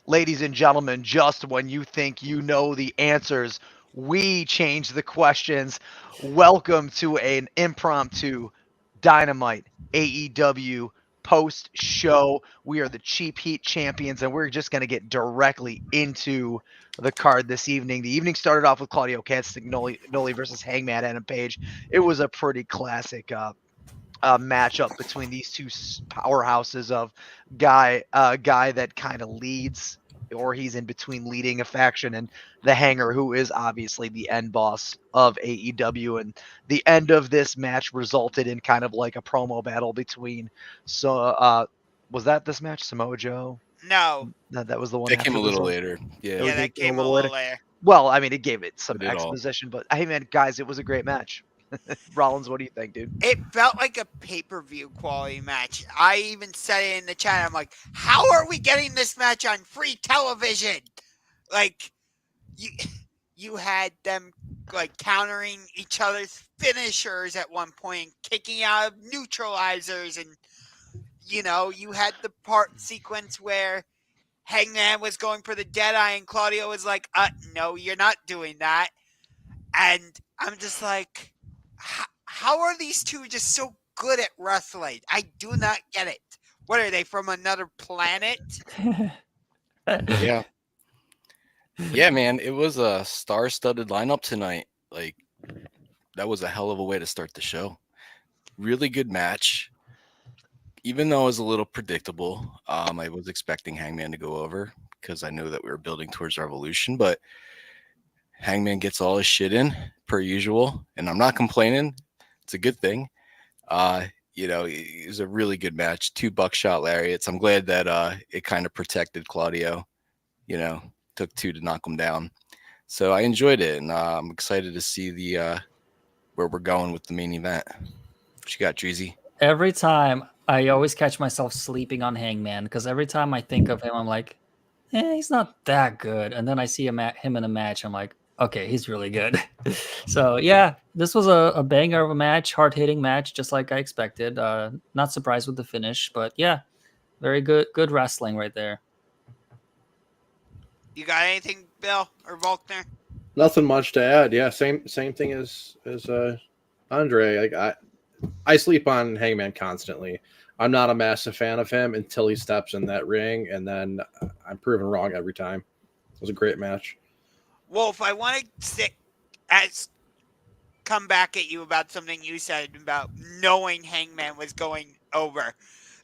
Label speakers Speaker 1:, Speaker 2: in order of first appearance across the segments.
Speaker 1: Ladies and gentlemen, just when you think you know the answers, we change the questions. Welcome to an impromptu Dynamite AEW post show. We are the Cheap Heat champions, and we're just going to get directly into the card this evening. The evening started off with Claudio Castagnoli versus Hangman Adam Page. It was a pretty classic matchup between these two powerhouses of guy that kind of leads, or he's in between leading a faction, and the Hanger, who is obviously the end boss of AEW. And the end of this match resulted in kind of like a promo battle between. Was that this match, Samoa Joe?
Speaker 2: No.
Speaker 1: That was the one
Speaker 3: That came
Speaker 1: after
Speaker 3: a
Speaker 1: this
Speaker 3: little
Speaker 1: one.
Speaker 3: later. Yeah.
Speaker 2: Yeah, that came a little later.
Speaker 1: Well, I mean, it gave it some
Speaker 3: It did all.
Speaker 1: exposition, but hey, man, guys, it was a great match. Rollins, what do you think, dude?
Speaker 2: It felt like a pay-per-view quality match. I even said it in the chat. I'm like, how are we getting this match on free television? Like, you had them like countering each other's finishers at one point, kicking out of neutralizers, and you had the part sequence where Hangman was going for the Deadeye, and Claudio was like, no, you're not doing that. And I'm just like, how are these two just so good at wrestling? I do not get it. What are they, from another planet?
Speaker 3: Yeah. Yeah, man, it was a star-studded lineup tonight. Like, that was a hell of a way to start the show. Really good match. Even though it was a little predictable, I was expecting Hangman to go over because I knew that we were building towards Revolution, but Hangman gets all his shit in per usual, and I'm not complaining. It's a good thing. It was a really good match. 2 buckshot lariats. I'm glad that it kind of protected Claudio. Took 2 to knock him down. So I enjoyed it, and I'm excited to see the where we're going with the main event. What you got, Dreezy?
Speaker 4: Every time I always catch myself sleeping on Hangman because every time I think of him, I'm like, he's not that good. And then I see him in a match. I'm like, okay, he's really good. So yeah, this was a banger of a match, hard hitting match, just like I expected. Not surprised with the finish, but yeah, very good wrestling right there.
Speaker 2: You got anything, Bill or Volkner?
Speaker 5: Nothing much to add. Yeah, same thing as Andre. Like I sleep on Hangman constantly. I'm not a massive fan of him until he steps in that ring, and then I'm proven wrong every time. It was a great match.
Speaker 2: Wolf, I want to come back at you about something you said about knowing Hangman was going over.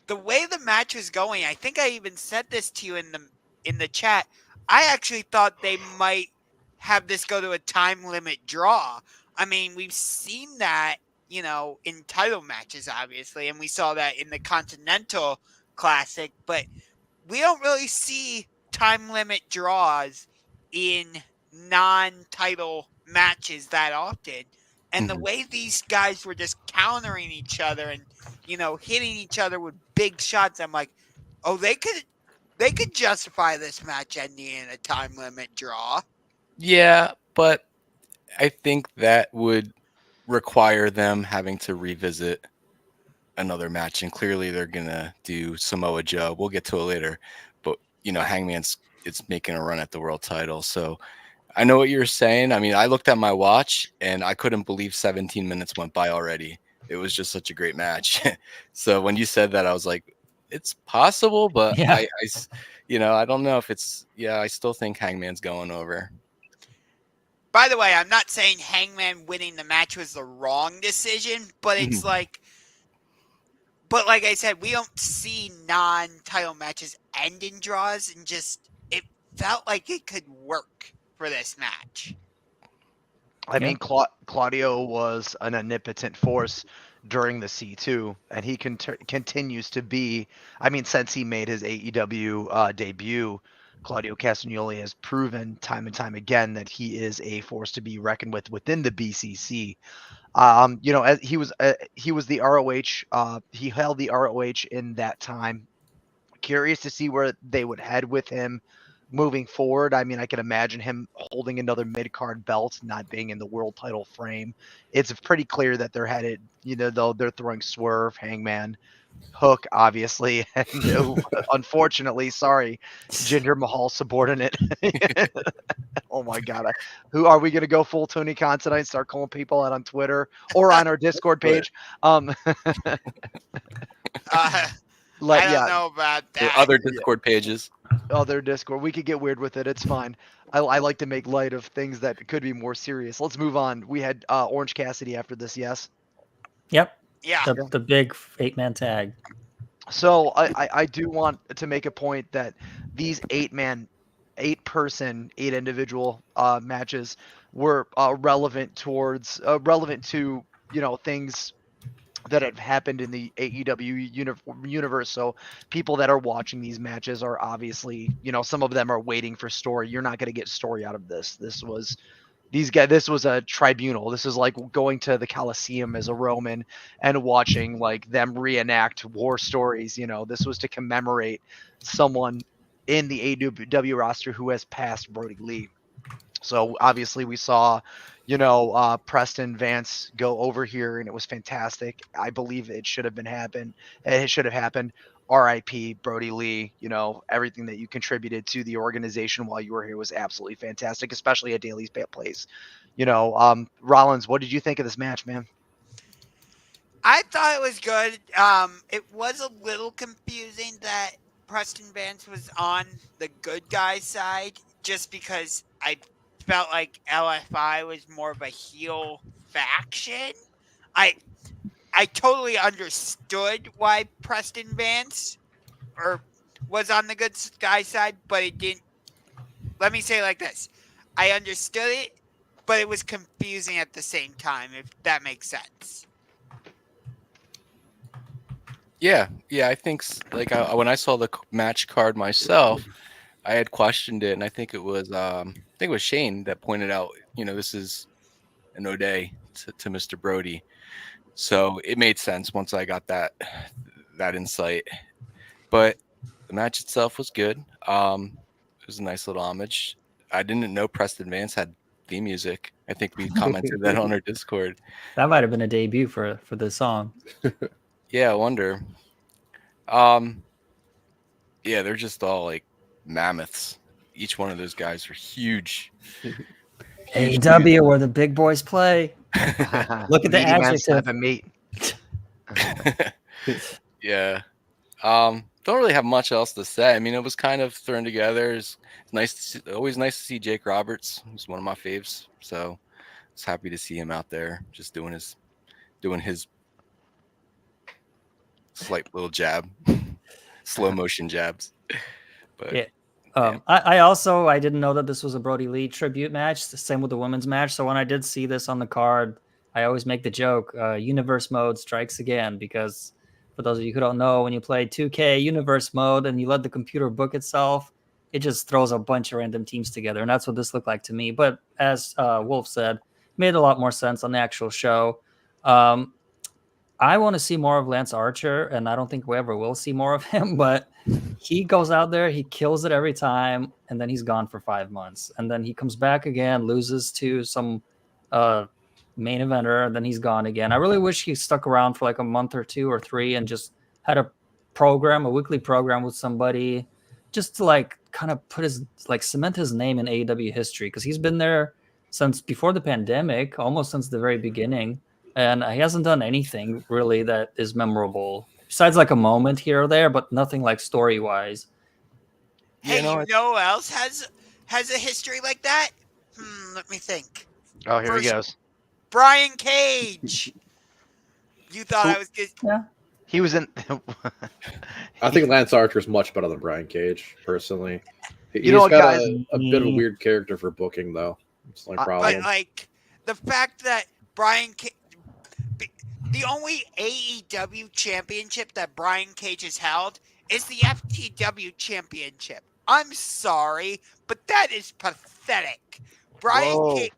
Speaker 2: The way the match was going, I think I even said this to you in the chat. I actually thought they might have this go to a time limit draw. I mean, we've seen that, in title matches, obviously, and we saw that in the Continental Classic, but we don't really see time limit draws in non-title matches that often. And the way these guys were just countering each other and, hitting each other with big shots, I'm like, oh, they could justify this match ending in a time limit draw.
Speaker 3: Yeah, but I think that would require them having to revisit another match, and clearly they're gonna do Samoa Joe. We'll get to it later, but Hangman's it's making a run at the world title, so I know what you're saying. I mean, I looked at my watch and I couldn't believe 17 minutes went by already. It was just such a great match. So when you said that, I was like, it's possible, but
Speaker 4: Yeah.
Speaker 3: I don't know if it's. Yeah, I still think Hangman's going over.
Speaker 2: By the way, I'm not saying Hangman winning the match was the wrong decision, but it's like I said, we don't see non-title matches end in draws, and just it felt like it could work for this match.
Speaker 1: I mean, Claudio was an omnipotent force during the C2, and he continues to be. I mean, since he made his AEW debut, Claudio Castagnoli has proven time and time again that he is a force to be reckoned with within the BCC. As he was the ROH. He held the ROH in that time. Curious to see where they would head with him moving forward. I mean, I can imagine him holding another mid-card belt, not being in the world title frame. It's pretty clear that they're headed, though they're throwing Swerve, Hangman, Hook, obviously, and unfortunately, sorry, Jinder Mahal subordinate. Oh my god, who are we gonna go full Tony Khan tonight? And start calling people out on Twitter or on our Discord page.
Speaker 2: I don't
Speaker 1: Yeah,
Speaker 2: know about
Speaker 3: Or
Speaker 2: that.
Speaker 3: other Discord pages.
Speaker 1: other Discord. We could get weird with it. It's fine. I like to make light of things that could be more serious. Let's move on. We had Orange Cassidy after this. Yes.
Speaker 4: Yep.
Speaker 2: Yeah.
Speaker 4: The big 8-man tag.
Speaker 1: So I do want to make a point that these 8 person, 8 individual matches were relevant to things that have happened in the AEW universe. So people that are watching these matches are obviously, some of them are waiting for story. You're not going to get story out of this. This was a tribunal. This is like going to the Coliseum as a Roman and watching like them reenact war stories. This was to commemorate someone in the AEW roster who has passed Brody Lee. So obviously we saw, Preston Vance go over here, and it was fantastic. I believe it should have been happened. It should have happened. R.I.P. Brody Lee. Everything that you contributed to the organization while you were here was absolutely fantastic, especially at Daly's Place. Rollins, what did you think of this match, man?
Speaker 2: I thought it was good. It was a little confusing that Preston Vance was on the good guy side, just because I felt like LFI was more of a heel faction. I I totally understood why Preston Vance was on the good guy side, but it didn't. Let me say it like this: I understood it, but it was confusing at the same time. If that makes sense.
Speaker 3: Yeah, I think like when I saw the match card myself, I had questioned it, and I think it was Shane that pointed out, this is an O'Day to Mr. Brody, so it made sense once I got that insight. But the match itself was good. It was a nice little homage. I didn't know Preston Vance had theme music. I think we commented that on our Discord.
Speaker 4: That might have been a debut for the song.
Speaker 3: Yeah, I wonder. Yeah, they're just all like mammoths. Each one of those guys are huge.
Speaker 4: AEW, where the big boys play. Look at the
Speaker 1: Meaty man
Speaker 4: adjective.
Speaker 1: slapping meat.
Speaker 3: Yeah. Don't really have much else to say. I mean, it was kind of thrown together. It's nice to see, always nice to see Jake Roberts. He's one of my faves. So I was happy to see him out there just doing his slight little jab, slow motion jabs. But
Speaker 4: Yeah. I didn't know that this was a Brody Lee tribute match. The same with the women's match. So when I did see this on the card, I always make the joke, universe mode strikes again, because for those of you who don't know, when you play 2K universe mode and you let the computer book itself, it just throws a bunch of random teams together. And that's what this looked like to me. But as Wolf said, made a lot more sense on the actual show. I want to see more of Lance Archer, and I don't think we ever will see more of him, but he goes out there, he kills it every time, and then he's gone for 5 months. And then he comes back again, loses to some main eventer, and then he's gone again. I really wish he stuck around for like a month or 2 or 3 and just had a weekly program with somebody, just to like kind of put cement his name in AEW history, because he's been there since before the pandemic, almost since the very beginning. And he hasn't done anything really that is memorable, besides like a moment here or there, but nothing like story wise.
Speaker 2: Hey, you know who else has a history like that? Let me think.
Speaker 1: Oh, here he goes.
Speaker 2: Brian Cage. You thought I was good?
Speaker 4: Yeah.
Speaker 1: He was in.
Speaker 5: I think Lance Archer is much better than Brian Cage, personally. He's
Speaker 1: know what,
Speaker 5: got
Speaker 1: guys?
Speaker 5: a bit of a weird character for booking, though. It's like problem.
Speaker 2: But like the fact that the only AEW championship that Brian Cage has held is the FTW championship. I'm sorry, but that is pathetic. Brian
Speaker 1: Whoa.
Speaker 2: Cage.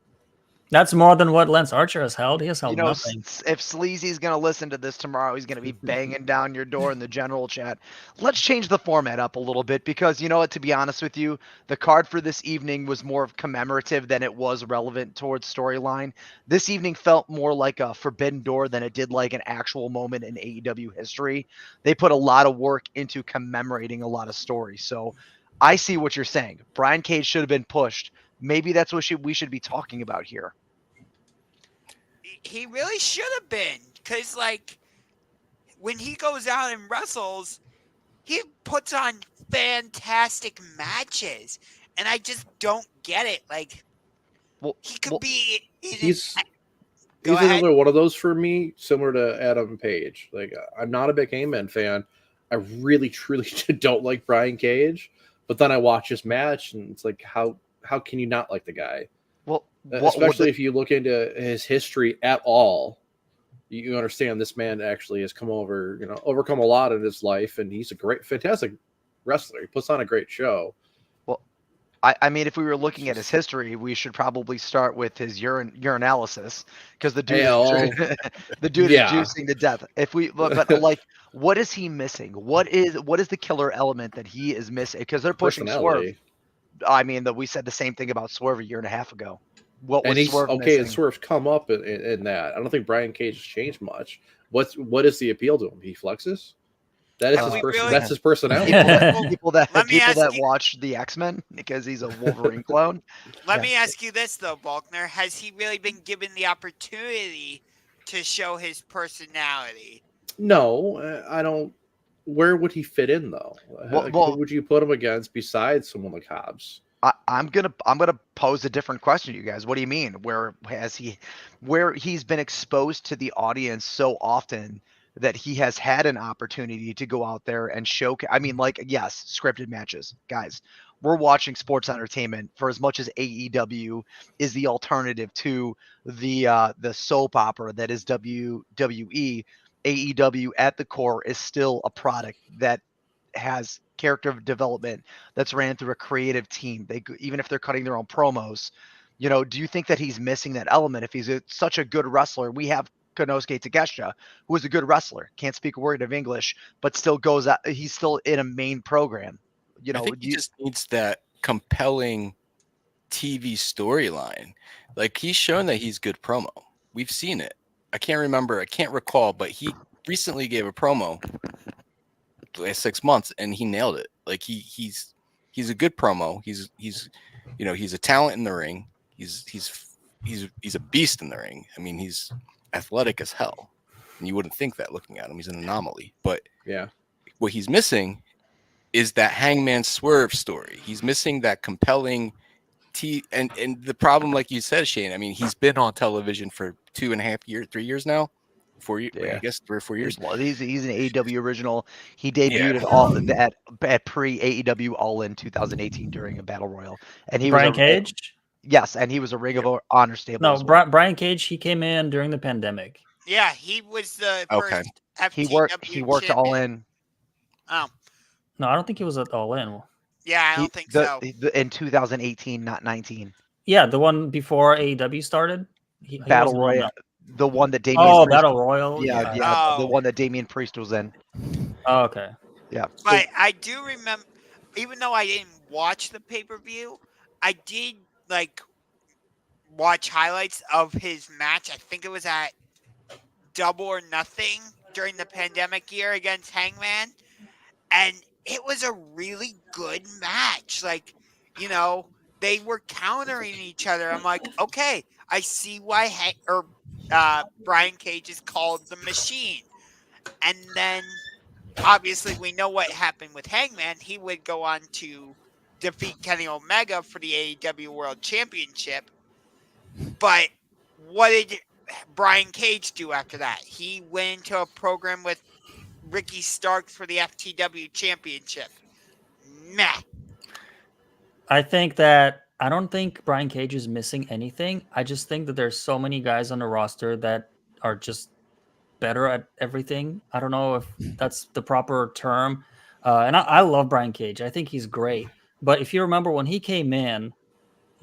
Speaker 4: That's more than what Lance Archer has held. He has held nothing.
Speaker 1: If Sleazy's going to listen to this tomorrow, he's going to be banging down your door in the general chat. Let's change the format up a little bit because, you know what, to be honest with you, the card for this evening was more commemorative than it was relevant towards storyline. This evening felt more like a forbidden door than it did like an actual moment in AEW history. They put a lot of work into commemorating a lot of stories. So I see what you're saying. Brian Cage should have been pushed. Maybe that's what we should be talking about here.
Speaker 2: He really should have been, because like when he goes out and wrestles, he puts on fantastic matches, and I just don't get it. Like, he could be.
Speaker 5: He's
Speaker 2: Go ahead.
Speaker 5: another one of those for me, similar to Adam Page. Like, I'm not a big Hangman fan. I really, truly don't like Brian Cage. But then I watch his match, and it's like, how can you not like the guy?
Speaker 1: Well,
Speaker 5: especially if you look into his history at all, you understand this man actually has overcome a lot in his life, and he's a fantastic wrestler. He puts on a great show.
Speaker 1: Well, I mean, if we were looking at his history, we should probably start with his urinalysis because the dude, the dude is juicing to death. If we, but like, what is he missing? What is the killer element that he is missing? Because they're pushing Swerve. I mean, that we said the same thing about Swerve a year and a half ago. What was Swerve missing?
Speaker 5: And Swerve's come up in that. I don't think Brian Cage has changed much. What is the appeal to him? He flexes. That is that's his personality.
Speaker 1: People that watch the X-Men because he's a Wolverine clone.
Speaker 2: Let me ask you this though, Balkner: has he really been given the opportunity to show his personality?
Speaker 5: No, I don't. Where would he fit in though? Who would you put him against besides someone like Hobbs?
Speaker 1: I'm gonna pose a different question to you guys. What do you mean? Where he's been exposed to the audience so often that he has had an opportunity to go out there and show. I mean, like, yes, scripted matches, guys. We're watching sports entertainment for as much as AEW is the alternative to the soap opera that is WWE. AEW at the core is still a product that has character development that's ran through a creative team. Even if they're cutting their own promos, do you think that he's missing that element? If he's such a good wrestler, we have Konosuke Takeshita, who is a good wrestler, can't speak a word of English, but still goes out. He's still in a main program.
Speaker 3: I think he just needs that compelling TV storyline. Like, he's shown that he's good promo. We've seen it. I can't recall, but he recently gave a promo the last 6 months and he nailed it. Like, he's a good promo. He's a talent in the ring. He's a beast in the ring. I mean, he's athletic as hell. And you wouldn't think that looking at him. He's an anomaly. But
Speaker 5: yeah,
Speaker 3: what he's missing is that Hangman Swerve story. He's missing that compelling and the problem, like you said, Shane, I mean, he's been on television for 2.5 years, 3 years now. 4 years, I guess 3 or 4 years.
Speaker 1: Well, he's an AEW original. He debuted at pre AEW All In 2018 during a Battle Royal, and he
Speaker 4: Brian Cage.
Speaker 1: Yes, and he was a Ring of Honor stable.
Speaker 4: No, Brian Cage. He came in during the pandemic.
Speaker 2: Yeah, he was the first FTW
Speaker 1: He worked All In.
Speaker 2: Oh.
Speaker 4: No, I don't think he was at All In.
Speaker 2: Yeah, I don't think so.
Speaker 1: In 2018, not 19.
Speaker 4: Yeah, the one before AEW started.
Speaker 1: Battle Royale. The one that Damian.
Speaker 4: Oh, Priest, Battle Royal.
Speaker 1: Yeah. The one that Damian Priest was in.
Speaker 4: Oh, okay.
Speaker 1: Yeah.
Speaker 2: But I do remember, even though I didn't watch the pay-per-view, I did watch highlights of his match. I think it was at Double or Nothing during the pandemic year against Hangman, and it was a really good match. They were countering each other. I'm like, okay, I see why Brian Cage is called the Machine. And then, obviously, we know what happened with Hangman. He would go on to defeat Kenny Omega for the AEW World Championship. But what did Brian Cage do after that? He went into a program with Ricky Starks for the FTW Championship. Meh.
Speaker 4: I don't think Brian Cage is missing anything. I just think that there's so many guys on the roster that are just better at everything. I don't know if that's the proper term. And I love Brian Cage. I think he's great. But if you remember when he came in,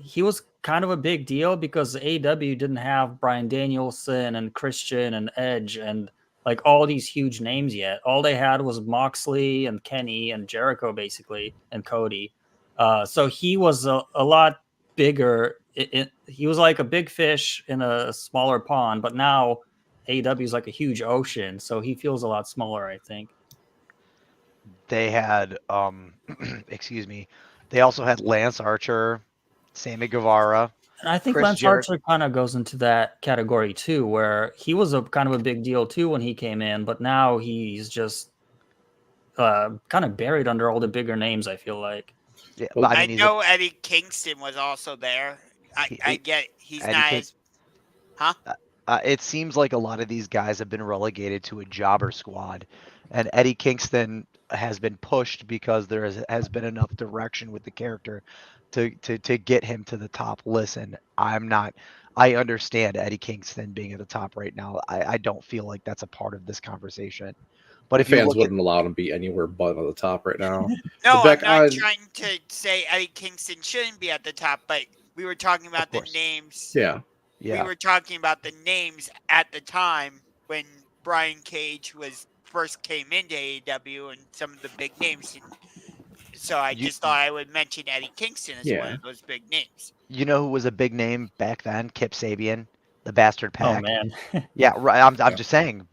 Speaker 4: he was kind of a big deal because AEW didn't have Bryan Danielson and Christian and Edge and like all these huge names yet. All they had was Moxley and Kenny and Jericho basically and Cody. So he was a lot bigger. He was like a big fish in a smaller pond, but now AEW is like a huge ocean, so he feels a lot smaller, I think.
Speaker 1: They had excuse me. They also had Lance Archer, Sammy Guevara,
Speaker 4: And I think
Speaker 1: Chris
Speaker 4: Lance
Speaker 1: Jericho.
Speaker 4: Archer kind of goes into that category too, where he was a kind of a big deal too when he came in, but now he's just kind of buried under all the bigger names. I feel like.
Speaker 1: Yeah,
Speaker 5: Well,
Speaker 1: I
Speaker 2: I
Speaker 1: mean he's a
Speaker 2: know Eddie Kingston was also there. I
Speaker 1: he,
Speaker 2: get he's
Speaker 1: Eddie
Speaker 2: not
Speaker 1: King.
Speaker 2: as huh?
Speaker 1: It seems like a lot of these guys have been relegated to a jobber squad, and Eddie Kingston has been pushed because has been enough direction with the character to get him to the top. Listen, I understand Eddie Kingston being at the top right now. I don't feel like that's a part of this conversation. But
Speaker 5: the
Speaker 1: if you
Speaker 5: fans
Speaker 1: look at
Speaker 5: wouldn't allow him to be anywhere but at the top right now.
Speaker 2: No,
Speaker 5: But
Speaker 2: I'm
Speaker 5: back
Speaker 2: not
Speaker 5: on,
Speaker 2: trying to say Eddie Kingston shouldn't be at the top, but we were talking
Speaker 1: of
Speaker 2: about the
Speaker 1: course,
Speaker 2: names.
Speaker 5: yeah,
Speaker 2: We
Speaker 1: yeah,
Speaker 2: were talking about the names at the time when Brian Cage was first came into AEW and some of the big names. And so I
Speaker 1: you
Speaker 2: just thought I would mention Eddie Kingston as one
Speaker 5: yeah.
Speaker 2: of those big names.
Speaker 1: you know who was a big name back then? Kip Sabian, the Bastard
Speaker 4: Oh
Speaker 1: Pack.
Speaker 4: man,
Speaker 1: Yeah, right. I'm
Speaker 3: Yeah.
Speaker 1: just saying.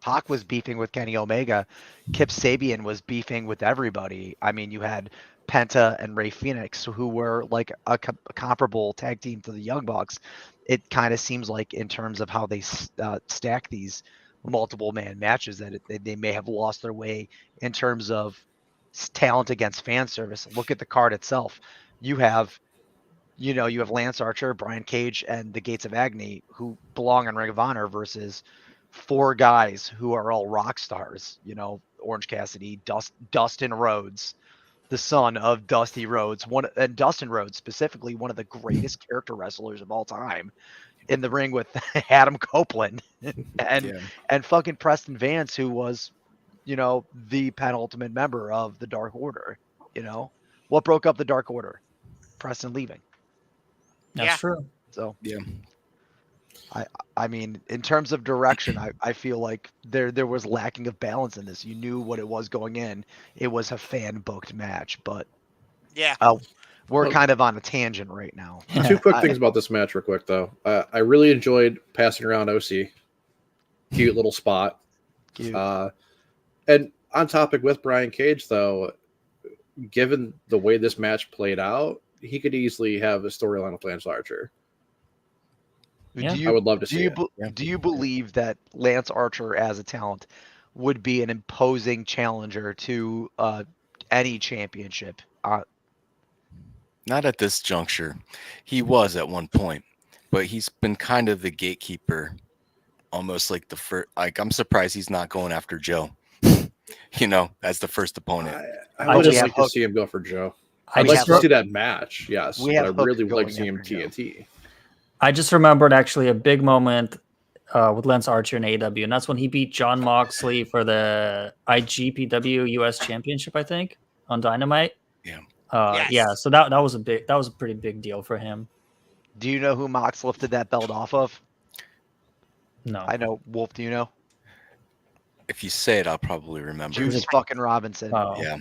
Speaker 1: Pac was beefing with Kenny Omega. Kip Sabian was beefing with everybody. I mean, you had Penta and Ray Phoenix, who were like a comparable tag team to the Young Bucks. It kind of seems like, in terms of how they stack these multiple man matches, that they may have lost their way in terms of talent against fan service. Look at the card itself. You have you have Lance Archer, Brian Cage, and the Gates of Agony, who belong in Ring of Honor, versus four guys who are all rock stars. Orange Cassidy, Dustin Rhodes, the son of Dusty Rhodes, and Dustin Rhodes specifically, one of the greatest character wrestlers of all time, in the ring with Adam Copeland and
Speaker 3: Yeah.
Speaker 1: and fucking Preston Vance, who was the penultimate member of the Dark Order. What broke up the Dark Order? Preston leaving.
Speaker 4: that's
Speaker 2: Yeah.
Speaker 4: true.
Speaker 1: So
Speaker 3: Yeah.
Speaker 1: I mean, in terms of direction, I feel like there was lacking of balance in this. You knew what it was going in. It was a fan booked match, but
Speaker 2: Yeah.
Speaker 1: we're
Speaker 5: Well,
Speaker 1: kind of on a tangent right now.
Speaker 5: two quick
Speaker 1: I-
Speaker 5: things about this match, real quick though. I really enjoyed passing around OC. Cute little spot.
Speaker 1: Cute.
Speaker 5: And on topic with Brian Cage, though, given the way this match played out, he could easily have a storyline with Lance Archer.
Speaker 4: Yeah.
Speaker 1: Do you
Speaker 5: I would love to
Speaker 1: do
Speaker 5: see
Speaker 1: you
Speaker 5: it.
Speaker 3: Yeah.
Speaker 1: do you believe that Lance Archer as a talent would be an imposing challenger to any championship?
Speaker 3: Not at this juncture. He was at one point, but he's been kind of the gatekeeper, almost like the first. Like, I'm surprised he's not going after Joe. As the first opponent.
Speaker 5: I would
Speaker 1: we
Speaker 5: have
Speaker 1: have
Speaker 5: liked to
Speaker 1: Hook.
Speaker 5: see him go for Joe.
Speaker 4: I
Speaker 5: I'd like
Speaker 4: just
Speaker 5: to
Speaker 1: have
Speaker 5: see that match, yes,
Speaker 1: we
Speaker 5: but I
Speaker 1: have Hook
Speaker 5: really would like to
Speaker 1: going
Speaker 5: see him
Speaker 1: after Joe.
Speaker 5: TNT.
Speaker 4: I just remembered actually a big moment with Lance Archer in AEW, and that's when he beat John Moxley for the IGPW US Championship, I think, on Dynamite.
Speaker 3: Yeah.
Speaker 2: Yes.
Speaker 4: Yeah. So that was a pretty big deal for him.
Speaker 1: Do you know who Mox lifted that belt off of?
Speaker 4: No,
Speaker 1: I know. Wolf, do you know?
Speaker 3: If you say it, I'll probably remember.
Speaker 1: Juice fucking Robinson.
Speaker 4: Oh,
Speaker 3: Yeah.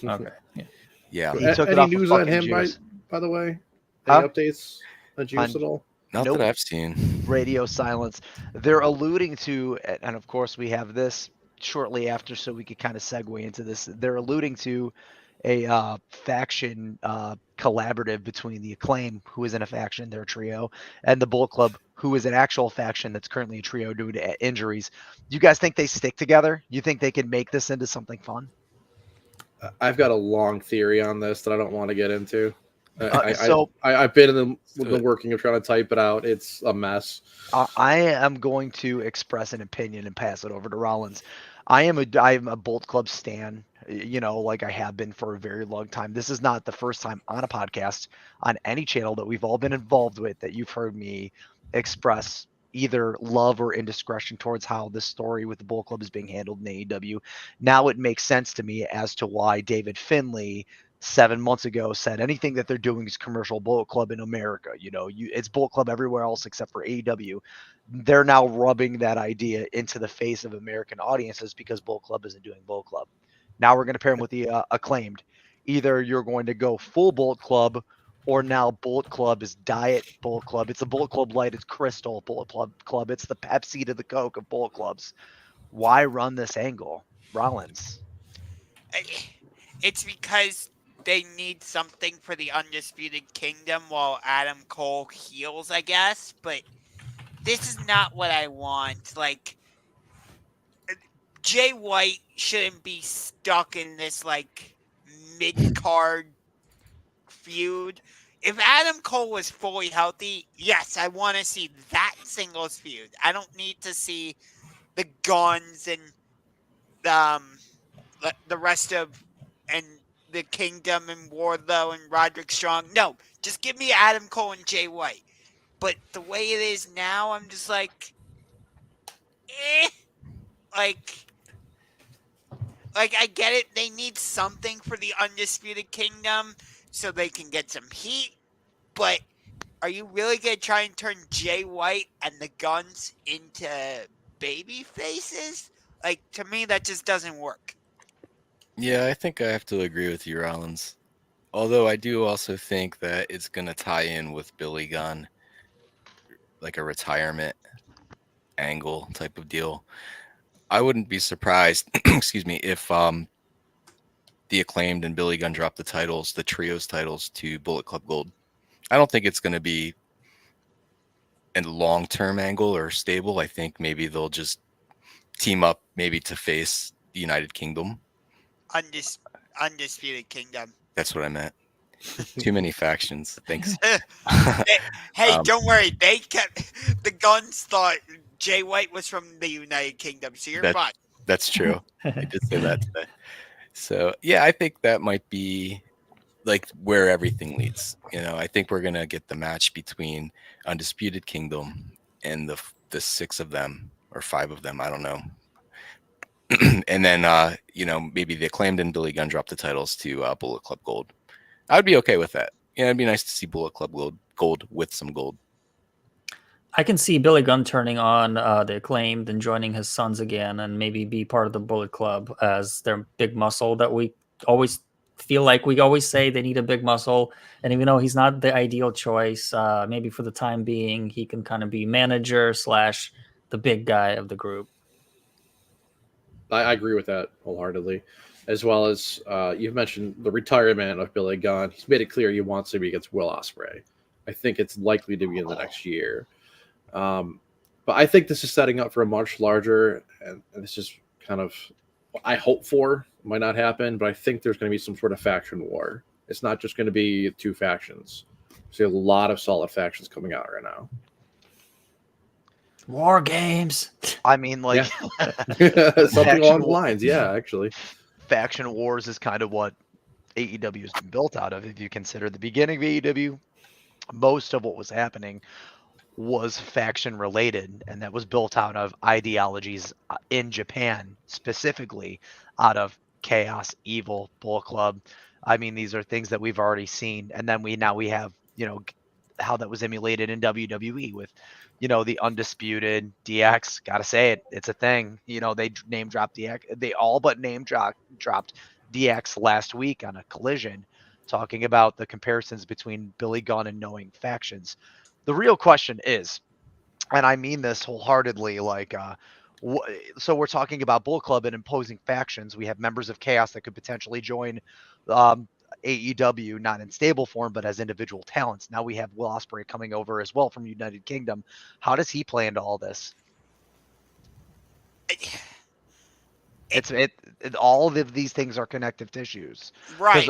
Speaker 4: okay. Yeah.
Speaker 3: Yeah.
Speaker 1: He took it
Speaker 5: Any
Speaker 1: off of
Speaker 5: news on
Speaker 1: fucking
Speaker 5: him,
Speaker 1: Juice.
Speaker 5: by the way?
Speaker 1: Huh?
Speaker 5: Any updates on Juice
Speaker 1: On-
Speaker 5: at all?
Speaker 3: Not
Speaker 1: Nope.
Speaker 3: that I've seen.
Speaker 1: Radio silence. They're alluding to, and of course we have this shortly after, so we could kind of segue into this. They're alluding to a faction collaborative between the Acclaim, who is in a faction, they're a trio, and the Bullet Club, who is an actual faction that's currently a trio due to injuries. You guys think they stick together? You think they can make this into something fun?
Speaker 5: I've got a long theory on this that I don't want to get into.
Speaker 1: So-
Speaker 5: I've been in the
Speaker 3: Good.
Speaker 5: working of trying to type it out. It's a mess.
Speaker 1: I am going to express an opinion and pass it over to Rollins. I am a Bolt Club stan, like I have been for a very long time. This is not the first time on a podcast on any channel that we've all been involved with that you've heard me express either love or indiscretion towards how this story with the Bullet Club is being handled in AEW. Now it makes sense to me as to why David Finlay 7 months ago said anything that they're doing is commercial Bullet Club in America. It's Bullet Club everywhere else except for AEW. They're now rubbing that idea into the face of American audiences because Bullet Club isn't doing Bullet Club. Now we're going to pair them with the Acclaimed. Either you're going to go full Bullet Club, or now Bullet Club is Diet Bullet Club. It's a Bullet Club Light. It's Crystal Bullet Club. It's the Pepsi to the Coke of Bullet Clubs. Why run this angle, Rollins?
Speaker 2: It's because they need something for the Undisputed Kingdom while Adam Cole heals, I guess. But this is not what I want. Like, Jay White shouldn't be stuck in this, like, mid-card feud. If Adam Cole was fully healthy, yes, I want to see that singles feud. I don't need to see the Guns and the rest of and the Kingdom and Wardlow and Roderick Strong. No, just give me Adam Cole and Jay White. But the way it is now, I'm just like, like I get it. They need something for the Undisputed Kingdom so they can get some heat. But are you really gonna try and turn Jay White and the Guns into baby faces? Like, to me, that just doesn't work.
Speaker 3: Yeah, I think I have to agree with you, Rollins. Although I do also think that it's going to tie in with Billy Gunn, like a retirement angle type of deal. I wouldn't be surprised, excuse me, if the Acclaimed and Billy Gunn drop the titles, the trios titles, to Bullet Club Gold. I don't think it's going to be a long-term angle or stable. I think maybe they'll just team up maybe to face the United Kingdom.
Speaker 2: Undisputed Kingdom.
Speaker 3: That's what I meant. Too many factions. Thanks.
Speaker 2: Hey, don't worry. They kept the Guns thought Jay White was from the United Kingdom, so you're fine.
Speaker 3: That's true. I did say that today. So yeah, I think that might be like where everything leads. I think we're gonna get the match between Undisputed Kingdom and the 6 of them or 5 of them. I don't know. And then maybe the Acclaimed and Billy Gunn drop the titles to Bullet Club Gold. I would be okay with that. Yeah, it'd be nice to see Bullet Club Gold with some gold.
Speaker 4: I can see Billy Gunn turning on the Acclaimed and joining his sons again, and maybe be part of the Bullet Club as their big muscle that we always feel like we always say they need a big muscle. And even though he's not the ideal choice, maybe for the time being, he can kind of be manager / the big guy of the group.
Speaker 5: I agree with that wholeheartedly, as well as you've mentioned the retirement of Billy Gunn. He's made it clear he wants to be against Will Ospreay. I think it's likely to be in the next year. But I think this is setting up for a much larger, and this is kind of what I hope for. It might not happen, but I think there's going to be some sort of faction war. It's not just going to be 2 factions. See a lot of solid factions coming out right now.
Speaker 4: War games.
Speaker 1: I mean, like,
Speaker 5: something along the lines. Yeah, actually.
Speaker 1: Faction wars is kind of what AEW has been built out of. If you consider the beginning of AEW, most of what was happening was faction related, and that was built out of ideologies in Japan, specifically out of Chaos, Evil, Bullet Club. I mean, these are things that we've already seen, and then we have how that was emulated in WWE with the Undisputed DX. Gotta say it, it's a thing. They name dropped DX. They all but name dropped DX last week on a Collision, talking about the comparisons between Billy Gunn and knowing factions. The real question is, and I mean this wholeheartedly, like, so we're talking about Bullet Club and imposing factions. We have members of Chaos that could potentially join AEW, not in stable form, but as individual talents. Now we have Will Ospreay coming over as well from United Kingdom. How does he play into all this? All of these things are connective tissues,
Speaker 2: right?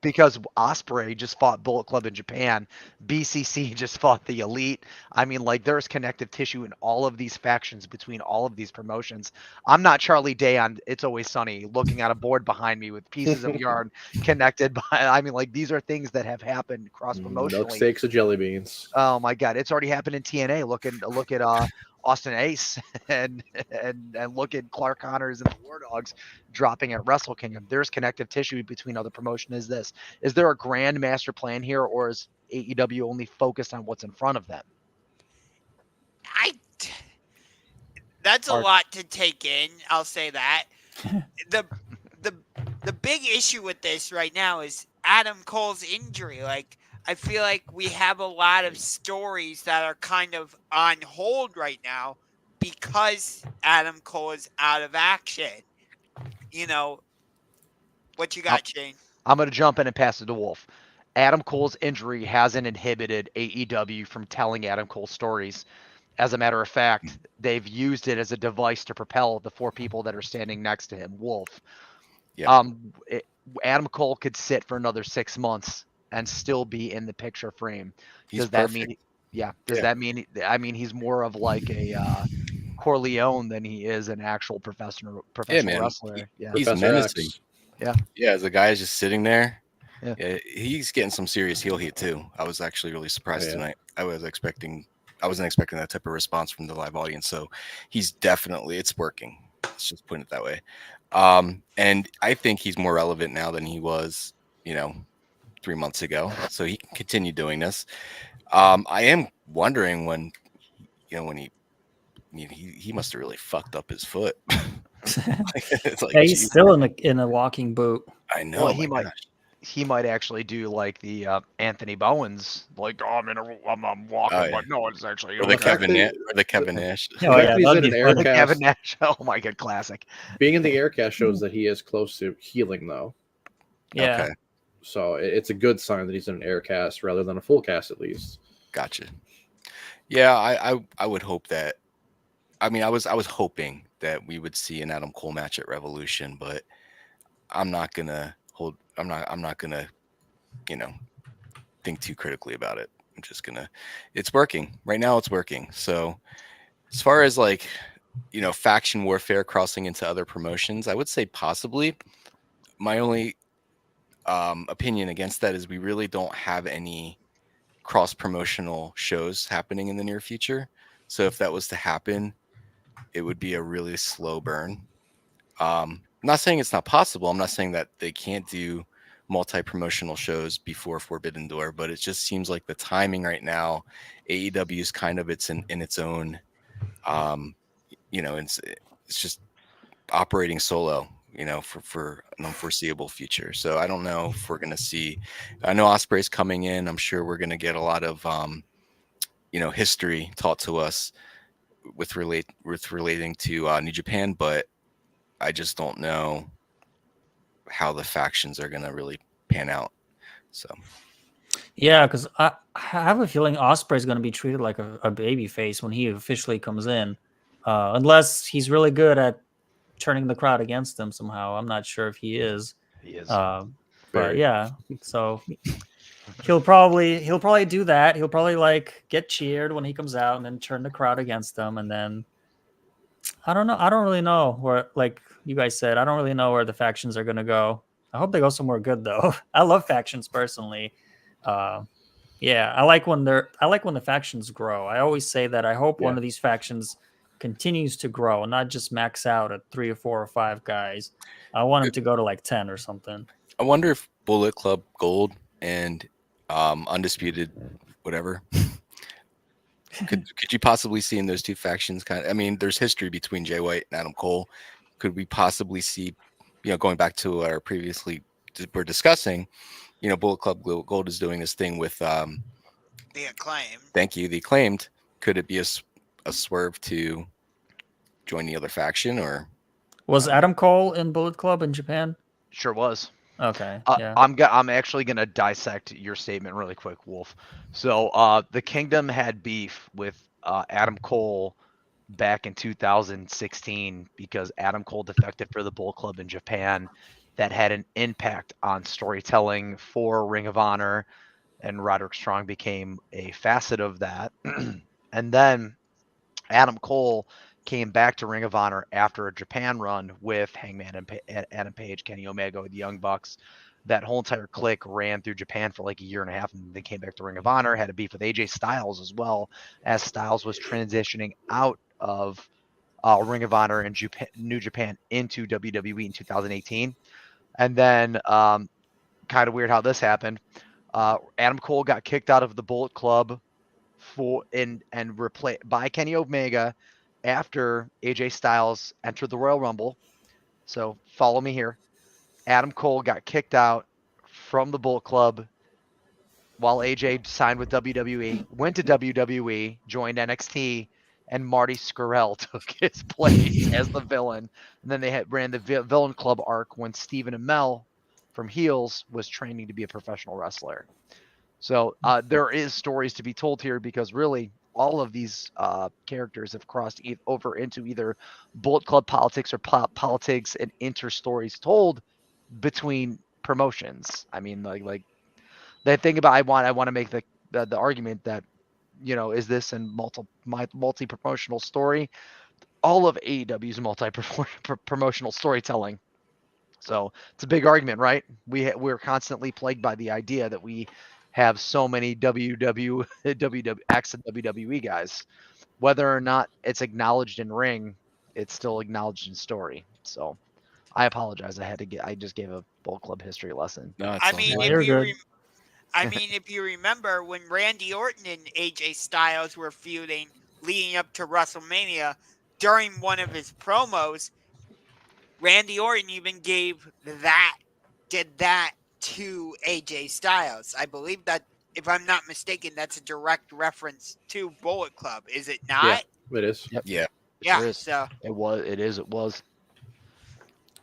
Speaker 1: Because Ospreay just fought Bullet Club in Japan, BCC just fought the Elite. I mean, like, there's connective tissue in all of these factions between all of these promotions. I'm not Charlie Day on It's Always Sunny looking at a board behind me with pieces of yarn connected by. I mean, like, these are things that have happened cross promotionally.
Speaker 5: Milkshakes of jelly beans.
Speaker 1: Oh my God, it's already happened in TNA. Look at Austin Ace and look at Clark Connors and the War Dogs dropping at Wrestle Kingdom. There's connective tissue between other promotion. Is there a grand master plan here, or is AEW only focused on what's in front of them?
Speaker 2: I. That's a
Speaker 1: Art.
Speaker 2: lot to take in. I'll say that. the the the big issue with this right now is Adam Cole's injury. Like, I feel like we have a lot of stories that are kind of on hold right now because Adam Cole is out of action. You know, what you got, Shane?
Speaker 1: I'm going to jump in and pass it to Wolf. Adam Cole's injury hasn't inhibited AEW from telling Adam Cole stories. As a matter of fact, they've used it as a device to propel the four people that are standing next to him. Wolf.
Speaker 3: Yeah.
Speaker 1: Adam Cole could sit for another 6 months and still be in the picture frame.
Speaker 3: He's
Speaker 1: Does that
Speaker 3: perfect.
Speaker 1: mean? Yeah. Does that mean? I mean, he's more of like a Corleone than he is an actual professional
Speaker 3: man.
Speaker 1: wrestler. Yeah.
Speaker 3: He's
Speaker 5: Professor
Speaker 3: menacing.
Speaker 5: X.
Speaker 3: Yeah, the guy is just sitting there.
Speaker 1: Yeah.
Speaker 3: He's getting some serious heel heat too. I was actually really surprised
Speaker 5: Yeah.
Speaker 3: tonight. I wasn't expecting that type of response from the live audience. So he's definitely, it's working. Let's just put it that way. And I think he's more relevant now than he was, 3 months ago. So he can continue doing this. I am wondering when he must have really fucked up his foot. It's like,
Speaker 4: Yeah, he's
Speaker 3: geez,
Speaker 4: still in a walking boot.
Speaker 3: I know.
Speaker 1: Well,
Speaker 3: my gosh.
Speaker 1: he might actually do like the Anthony Bowens, like, oh, I'm walking,
Speaker 3: Oh, yeah.
Speaker 1: but no, it's actually
Speaker 3: Or the
Speaker 1: okay.
Speaker 3: Kevin
Speaker 5: Actually,
Speaker 3: Nash. Or the Kevin Nash.
Speaker 4: Oh, yeah,
Speaker 5: fact that he's
Speaker 4: that'd
Speaker 5: in
Speaker 4: be
Speaker 5: an
Speaker 4: funny.
Speaker 5: Aircast,
Speaker 1: Kevin Nash. Oh my god, classic.
Speaker 5: being in the Aircast shows that he is close to healing, though.
Speaker 4: Yeah.
Speaker 3: Okay.
Speaker 5: So it's a good sign that he's in an Aircast rather than a full cast, at least.
Speaker 3: Gotcha. Yeah, I would hope that. I mean, I was hoping that we would see an Adam Cole match at Revolution, but I'm not gonna think too critically about it. I'm just gonna. It's working right now. It's working. So as far as like, faction warfare crossing into other promotions, I would say possibly. My only opinion against that is we really don't have any cross promotional shows happening in the near future. So if that was to happen, it would be a really slow burn. I'm not saying it's not possible. I'm not saying that they can't do multi-promotional shows before Forbidden Door, but it just seems like the timing right now, AEW is kind of in its own, it's just operating solo, for an unforeseeable future. So I don't know if we're going to see. I know Ospreay's coming in. I'm sure we're going to get a lot of, history taught to us with relating to New Japan, but I just don't know how the factions are going to really pan out. So
Speaker 4: Yeah, because I have a feeling Osprey is going to be treated like a baby face when he officially comes in, unless he's really good at turning the crowd against him somehow. I'm not sure if he is.
Speaker 1: He is.
Speaker 4: But
Speaker 5: Very.
Speaker 4: yeah, so he'll probably do that. He'll probably like get cheered when he comes out and then turn the crowd against him, and then I don't know. I don't really know where, like you guys said, I don't really know where the factions are going to go. I hope they go somewhere good though. I love factions personally. Yeah, I like when the factions grow. I always say that I hope one
Speaker 5: Yeah.
Speaker 4: of these factions continues to grow and not just max out at 3 or 4 or 5 guys. I want them to go to like 10 or something.
Speaker 3: I wonder if Bullet Club Gold and Undisputed, whatever, could you possibly see in those two factions? I mean, there's history between Jay White and Adam Cole. Could we possibly see, going back to our previously we're discussing, Bullet Club Gold is doing this thing with
Speaker 2: The Acclaim.
Speaker 3: Thank you, the Acclaimed. Could it be a swerve to join the other faction, or
Speaker 4: Was Adam Cole in Bullet Club in Japan?
Speaker 1: Sure was.
Speaker 4: Okay, yeah.
Speaker 1: I'm actually gonna dissect your statement really quick, Wolf. So the Kingdom had beef with Adam Cole back in 2016 because Adam Cole defected for the Bull Club in Japan. That had an impact on storytelling for Ring of Honor, and Roderick Strong became a facet of that. And then Adam Cole came back to Ring of Honor after a Japan run with Hangman and Adam Page, Kenny Omega, the Young Bucks. That whole entire clique ran through Japan for like a year and a half, and they came back to Ring of Honor. Had a beef with AJ Styles as well, as Styles was transitioning out of Ring of Honor and New Japan into WWE in 2018. And then kind of weird how this happened. Adam Cole got kicked out of the Bullet Club and replaced by Kenny Omega after AJ Styles entered the Royal Rumble. So follow me here. Adam Cole got kicked out from the Bullet Club while AJ signed with WWE, went to WWE, joined NXT, and Marty Scurll took his place as the villain. And then they ran the Villain Club arc when Stephen Amell from Heels was training to be a professional wrestler. So there is stories to be told here because really all of these characters have crossed over into either Bullet Club politics or politics and inter-stories told between promotions. I mean, like the thing about I want to make the argument that, you know, is this a multi promotional story? All of AEW's multi promotional storytelling. So it's a big argument, right? We're constantly plagued by the idea that we have so many WWX and WWE guys. Whether or not it's acknowledged in ring, it's still acknowledged in story. So I apologize. I just gave a Bullet Club history lesson.
Speaker 3: No, it's
Speaker 2: I
Speaker 3: all
Speaker 2: mean,
Speaker 3: good.
Speaker 4: You're
Speaker 2: if you
Speaker 4: good.
Speaker 2: if you remember when Randy Orton and AJ Styles were feuding leading up to WrestleMania, during one of his promos, Randy Orton even did that to AJ Styles. I believe that, if I'm not mistaken, that's a direct reference to Bullet Club, is it not?
Speaker 5: Yeah, it is.
Speaker 1: Yep.
Speaker 3: Yeah.
Speaker 2: Yeah,
Speaker 1: Sure is.
Speaker 2: so
Speaker 1: It was.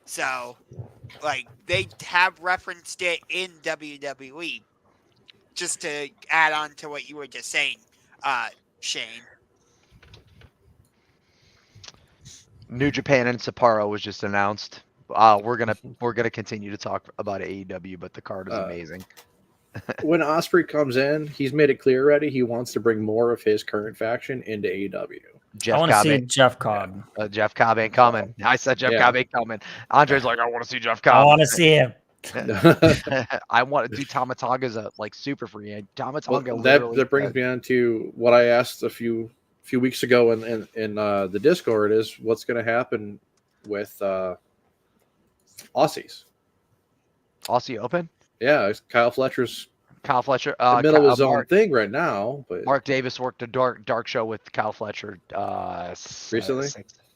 Speaker 2: so like they have referenced it in WWE. Just to add on to what you were just saying, Shane.
Speaker 1: New Japan and Sapporo was just announced. We're gonna continue to talk about AEW, but the card is amazing.
Speaker 5: When Osprey comes in, he's made it clear already he wants to bring more of his current faction into AEW.
Speaker 4: I
Speaker 1: Jeff
Speaker 4: want to
Speaker 1: Cobb,
Speaker 4: see Jeff Cobb.
Speaker 1: Jeff Cobb ain't coming. I said Jeff
Speaker 5: Yeah.
Speaker 1: Cobb ain't coming. Andre's like, I want to see Jeff
Speaker 4: I
Speaker 1: Cobb.
Speaker 4: want to see him.
Speaker 1: I want to do Tamataga's a super free. Tamataga
Speaker 5: Well,
Speaker 1: literally.
Speaker 5: that brings me on to what I asked a few weeks ago in the Discord is what's going to happen with Aussies.
Speaker 1: Aussie Open.
Speaker 5: Yeah, it's Kyle Fletcher's
Speaker 1: Kyle Fletcher.
Speaker 5: in the middle of his own
Speaker 1: Mark,
Speaker 5: thing right now. But
Speaker 1: Mark Davis worked a dark show with Kyle Fletcher.
Speaker 5: Recently?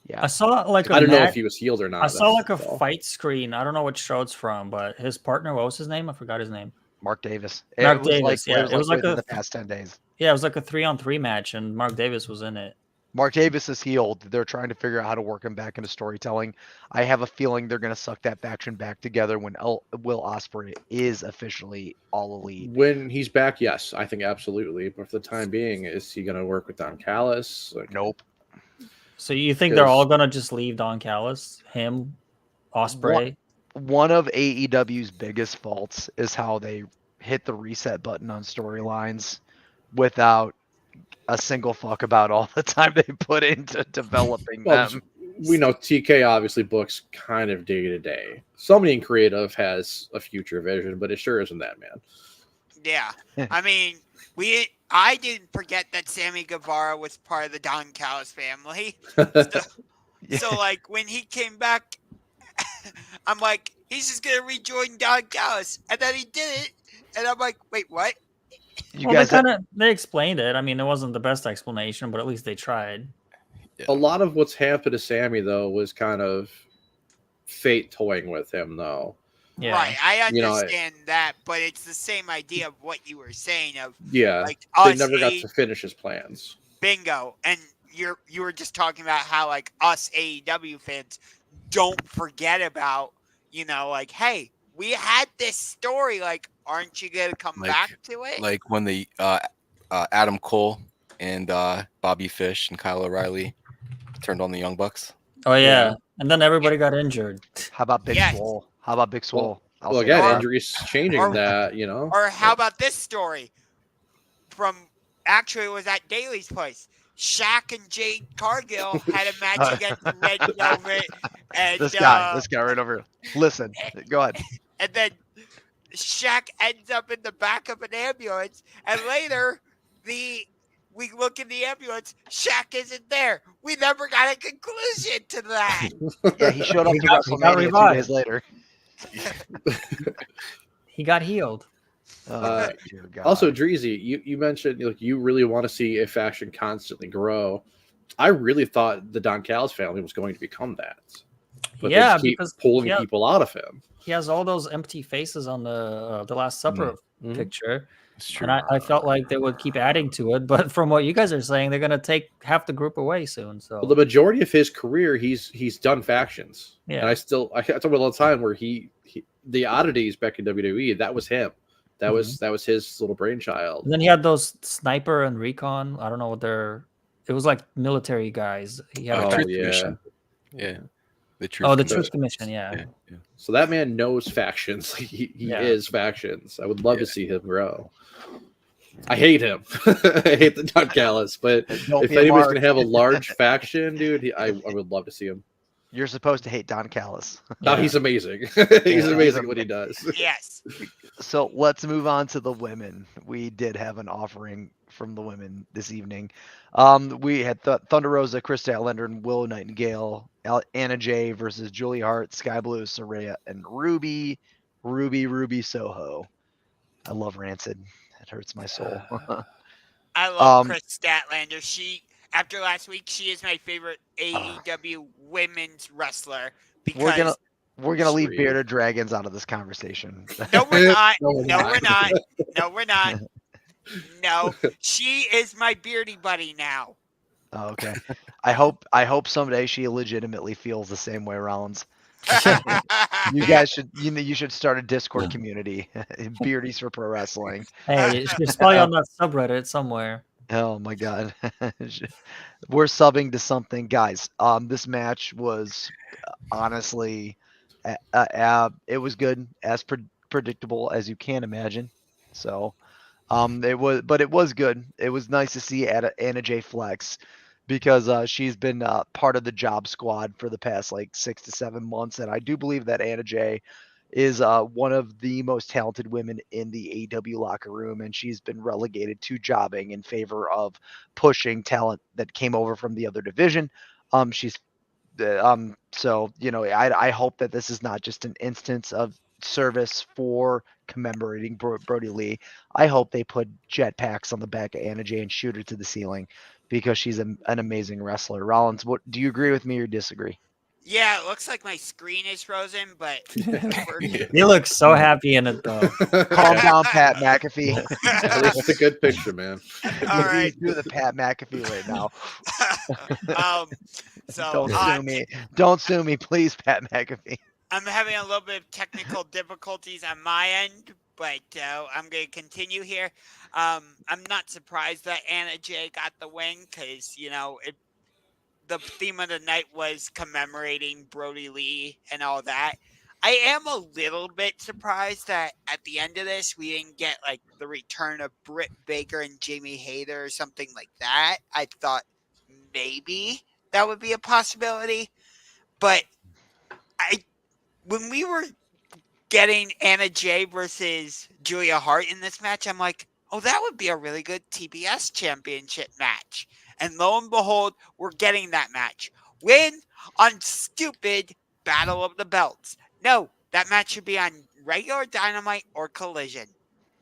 Speaker 1: Yeah.
Speaker 4: I saw like a
Speaker 5: I don't know
Speaker 4: match-
Speaker 5: if he was healed or not.
Speaker 4: I saw like a
Speaker 5: That's all.
Speaker 4: fight screen. I don't know what show it's from, but his partner, what was his name? I forgot his name.
Speaker 1: Mark Davis.
Speaker 4: Mark
Speaker 1: it was
Speaker 4: Davis,
Speaker 1: like,
Speaker 4: yeah.
Speaker 1: It was like within
Speaker 4: a
Speaker 1: the past 10 days.
Speaker 4: Yeah, it was like a 3-on-3 match, and Mark Davis was in it.
Speaker 1: Mark Davis is healed. They're trying to figure out how to work him back into storytelling. I have a feeling they're going to suck that faction back together when Will Ospreay is officially all elite.
Speaker 5: When he's back, yes, I think absolutely. But for the time being, is he going to work with Don Callis? Like,
Speaker 1: Nope.
Speaker 4: So you think they're
Speaker 5: Because-
Speaker 4: all gonna just leave Don Callis, him, Osprey?
Speaker 1: One of AEW's biggest faults is how they hit the reset button on storylines without a single fuck about all the time they put into developing
Speaker 5: Well,
Speaker 1: them.
Speaker 5: we know TK obviously books kind of day to day. Somebody in creative has a future vision, but it sure isn't that man.
Speaker 2: Yeah, I mean, I didn't forget that Sammy Guevara was part of the Don Callis family. So like when he came back, I'm like, he's just gonna rejoin Don Callis, and then he did it, and I'm like, wait, what?
Speaker 1: You
Speaker 4: Well,
Speaker 1: guys,
Speaker 4: they explained it. I mean, it wasn't the best explanation, but at least they tried.
Speaker 5: A lot of what's happened to Sammy though was kind of fate toying with him though.
Speaker 4: Yeah.
Speaker 2: Right, I
Speaker 5: You know,
Speaker 2: understand that, but it's the same idea of what you were saying of
Speaker 5: Yeah,
Speaker 2: like
Speaker 5: they
Speaker 2: us
Speaker 5: never got to finish his plans.
Speaker 2: bingo, and you were just talking about how like us AEW fans don't forget about, you know, like, hey, we had this story, like, aren't you gonna come
Speaker 3: Like-
Speaker 2: back to it?
Speaker 3: Like when the Adam Cole and Bobby Fish and Kyle O'Reilly turned on the Young Bucks.
Speaker 4: Oh yeah.
Speaker 5: Yeah.
Speaker 4: And then everybody got injured.
Speaker 1: how about Big
Speaker 2: Yes.
Speaker 1: Swole? How about Big Swole? I'll
Speaker 5: Well,
Speaker 1: say
Speaker 5: again,
Speaker 1: that.
Speaker 5: injuries changing
Speaker 2: or-
Speaker 5: that, you know.
Speaker 2: Or how about this story from, actually it was at Daly's place. Shaq and Jade Cargill had a match against Red Velvet, and
Speaker 1: This guy right over here. Listen, go ahead.
Speaker 2: and then Shaq ends up in the back of an ambulance, and later the We look in the ambulance. Shaq isn't there. We never got a conclusion to that.
Speaker 1: Yeah, he showed up
Speaker 4: He
Speaker 1: to
Speaker 4: got
Speaker 1: WrestleMania 2
Speaker 4: revived.
Speaker 1: days later.
Speaker 4: He got healed.
Speaker 1: Oh, dear God.
Speaker 5: Also, Dreezy, you mentioned like you really want to see a faction constantly grow. I really thought the Don Callis family was going to become that, but they
Speaker 4: Yeah,
Speaker 5: just keep
Speaker 4: because
Speaker 5: pulling people out of him.
Speaker 4: he has all those empty faces on the Last Supper
Speaker 5: Mhm.
Speaker 4: picture,
Speaker 3: It's true.
Speaker 4: and I felt like they would keep adding to it. But from what you guys are saying, they're gonna take half the group away soon. So
Speaker 5: Well, the majority of his career, he's done factions,
Speaker 4: Yeah.
Speaker 5: and I talk about all the time where he the oddities back in WWE, that was him, that was his little brainchild.
Speaker 4: And then he had those sniper and recon. I don't know what they're. It was like military guys. He had.
Speaker 5: Oh,
Speaker 4: a
Speaker 3: Truth
Speaker 5: yeah.
Speaker 3: Commission. Yeah. The Truth
Speaker 4: Oh, the
Speaker 3: Commission.
Speaker 4: Truth Commission. Yeah.
Speaker 3: Yeah.
Speaker 5: So that man knows factions. He
Speaker 4: Yeah.
Speaker 5: is factions. I would love to see him grow. I hate him. I hate the Don Callis, but
Speaker 1: Don't
Speaker 5: if
Speaker 1: be a
Speaker 5: anybody's
Speaker 1: mark.
Speaker 5: gonna have a large faction, dude, I would love to see him.
Speaker 1: You're supposed to hate Don Callis.
Speaker 5: No,
Speaker 4: Yeah.
Speaker 5: he's amazing. He's
Speaker 1: Yeah,
Speaker 5: amazing at what he does.
Speaker 2: Yes.
Speaker 1: So let's move on to the women. We did have an offering from the women this evening. We had Thunder Rosa, Chris Statlander, and Willow Nightingale. Anna Jay versus Julia Hart, Sky Blue, Saraya, and Ruby Soho. I love Rancid. It hurts my soul.
Speaker 2: I love
Speaker 1: Um,
Speaker 2: Chris Statlander. She, after last week, she is my favorite AEW women's wrestler because
Speaker 1: we're gonna leave
Speaker 5: Sweet.
Speaker 1: Bearded Dragons out of this conversation.
Speaker 2: no, we're not.
Speaker 5: No, we're
Speaker 2: No,
Speaker 5: not.
Speaker 2: we're not. No, we're not. No, she is my beardy buddy now.
Speaker 1: Oh, okay. I hope someday she legitimately feels the same way, Rollins. You guys should you should start a Discord community. Beardies for pro wrestling.
Speaker 4: Hey, she's probably on that subreddit somewhere.
Speaker 1: Oh my god. We're subbing to something, guys. This match was honestly it was good, as predictable as you can imagine. So it was good. It was nice to see Anna J flex because she's been part of the job squad for the past like 6 to 7 months, and I do believe that Anna J is one of the most talented women in the AEW locker room, and she's been relegated to jobbing in favor of pushing talent that came over from the other division. She's so I hope that this is not just an instance of service for commemorating Brody Lee. I hope they put jetpacks on the back of Anna Jay and shoot her to the ceiling because she's an amazing wrestler. Rollins, what do you agree with me or disagree?
Speaker 2: Yeah, it looks like my screen is frozen, but
Speaker 4: You look so happy in it though.
Speaker 1: Calm down, Pat McAfee.
Speaker 5: At least it's a good picture, man.
Speaker 2: all right.
Speaker 1: Please do the Pat McAfee right now.
Speaker 2: So
Speaker 1: Don't sue me. Don't sue me, please, Pat McAfee.
Speaker 2: I'm having a little bit of technical difficulties on my end, but I'm going to continue here. I'm not surprised that Anna Jay got the win because, the theme of the night was commemorating Brody Lee and all that. I am a little bit surprised that at the end of this, we didn't get like the return of Britt Baker and Jamie Hayter or something like that. I thought maybe that would be a possibility, but when we were getting Anna Jay versus Julia Hart in this match, I'm like, oh, that would be a really good TBS championship match. And lo and behold, we're getting that match. Win on stupid Battle of the Belts. No, that match should be on regular Dynamite or Collision,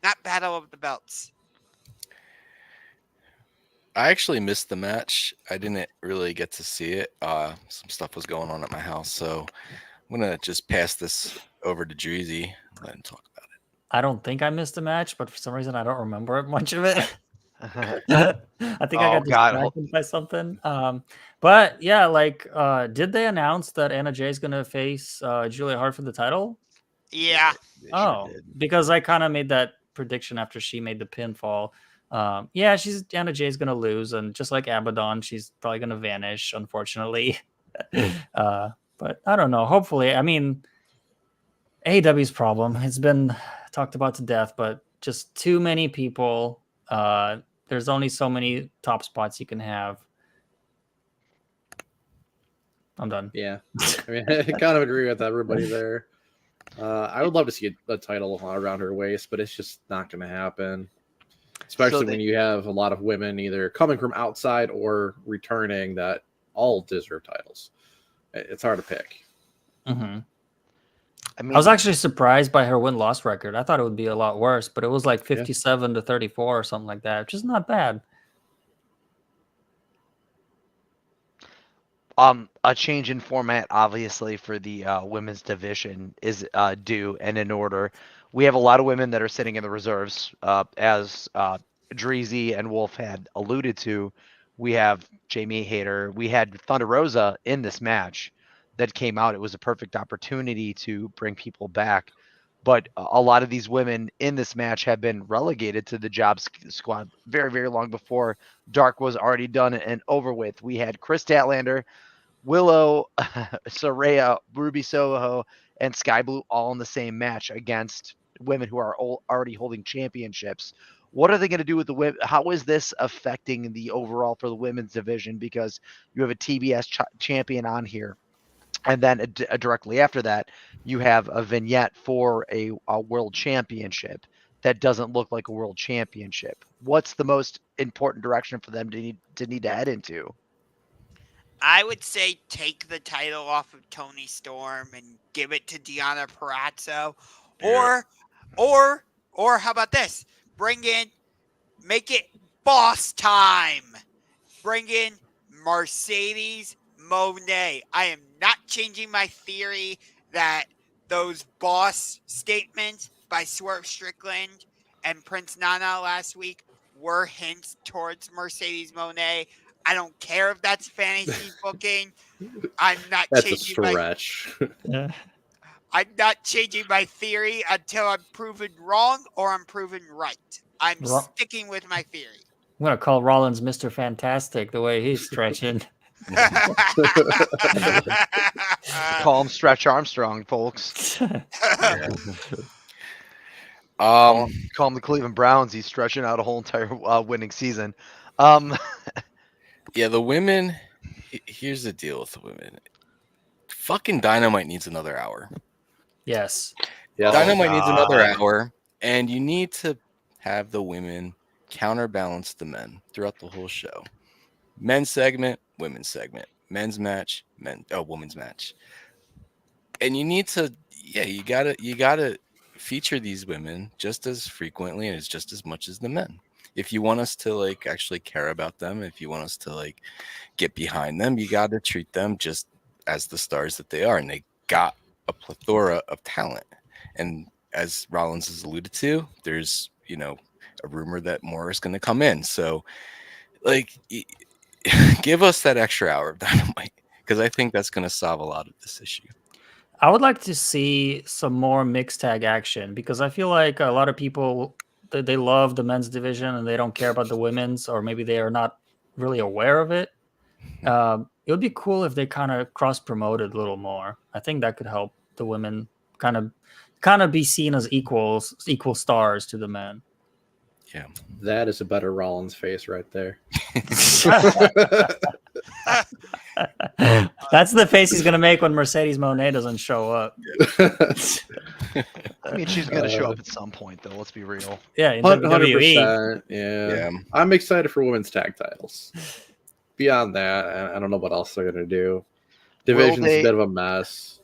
Speaker 2: not Battle of the Belts.
Speaker 3: I actually missed the match. I didn't really get to see it. Some stuff was going on at my house, so I'm gonna just pass this over to Dreezy and let him talk about it.
Speaker 4: I don't think I missed a match, but for some reason I don't remember much of it. I think I got distracted by something. But yeah, did they announce that Anna Jay is gonna face Julia Hart for the title?
Speaker 2: Yeah.
Speaker 4: Because I kind of made that prediction after she made the pinfall. Yeah, Anna Jay's gonna lose, and just like Abaddon, she's probably gonna vanish, unfortunately. But I don't know. Hopefully, I mean, AEW's problem. It's been talked about to death, but just too many people. There's only so many top spots you can have. I'm done.
Speaker 5: Yeah, I mean, I kind of agree with everybody there. I would love to see a title around her waist, but it's just not going to happen. especially when you have a lot of women either coming from outside or returning that all deserve titles. It's hard to pick.
Speaker 4: Mm-hmm.
Speaker 1: I mean,
Speaker 4: I was actually surprised by her win-loss record. I thought it would be a lot worse, but it was like 57 to 34 or something like that, which is not bad.
Speaker 1: a change in format, obviously, for the women's division is due and in order. We have a lot of women that are sitting in the reserves, as Dreezy and Wolf had alluded to. We have Jamie Hayter. We had Thunder Rosa in this match that came out. It was a perfect opportunity to bring people back. But a lot of these women in this match have been relegated to the job squad very, very long before Dark was already done and over with. We had Chris Statlander, Willow, Soraya, Ruby Soho, and Sky Blue all in the same match against women who are already holding championships. What are they going to do with the women? How is this affecting the overall for the women's division? Because you have a TBS champion on here. And then directly after that, you have a vignette for a world championship that doesn't look like a world championship. What's the most important direction for them to need to head into?
Speaker 2: I would say take the title off of Tony Storm and give it to Deonna Purrazzo, or how about this? Make it boss time. Bring in Mercedes Moné. I am not changing my theory that those boss statements by Swerve Strickland and Prince Nana last week were hints towards Mercedes Moné. I don't care if that's fantasy booking. I'm not
Speaker 5: That's a
Speaker 2: changing
Speaker 5: stretch.
Speaker 2: I'm not changing my theory until I'm proven wrong or I'm proven right. I'm sticking with my theory.
Speaker 4: I'm going to call Rollins Mr. Fantastic the way he's stretching.
Speaker 1: Call him Stretch Armstrong, folks. Call him the Cleveland Browns. He's stretching out a whole entire winning season.
Speaker 3: Yeah, the women. Here's the deal with the women. Fucking Dynamite needs another hour.
Speaker 4: Yes.
Speaker 3: Dynamite needs another hour, and you need to have the women counterbalance the men throughout the whole show. Men's segment, women's segment, men's match, women's match. And you need to, you gotta feature these women just as frequently and just as much as the men. If you want us to like actually care about them, if you want us to like get behind them, you got to treat them just as the stars that they are. And they got a plethora of talent. And as Rollins has alluded to, there's, a rumor that more is going to come in. So like, give us that extra hour of Dynamite, because I think that's going to solve a lot of this issue.
Speaker 4: I would like to see some more mixed tag action, because I feel like a lot of people, they love the men's division and they don't care about the women's, or maybe they are not really aware of it. It would be cool if they kind of cross promoted a little more. I think that could help the women kind of be seen as equal stars to the men.
Speaker 3: Yeah,
Speaker 5: that is a better Rollins face right there.
Speaker 4: That's the face he's gonna make when Mercedes Moné doesn't show up.
Speaker 1: I mean, she's gonna show up at some point, though. Let's be real.
Speaker 4: Yeah, in WWE.
Speaker 5: 100%. Yeah, I'm excited for women's tag titles. Beyond that, I don't know what else they're gonna do. Division's a bit of a mess.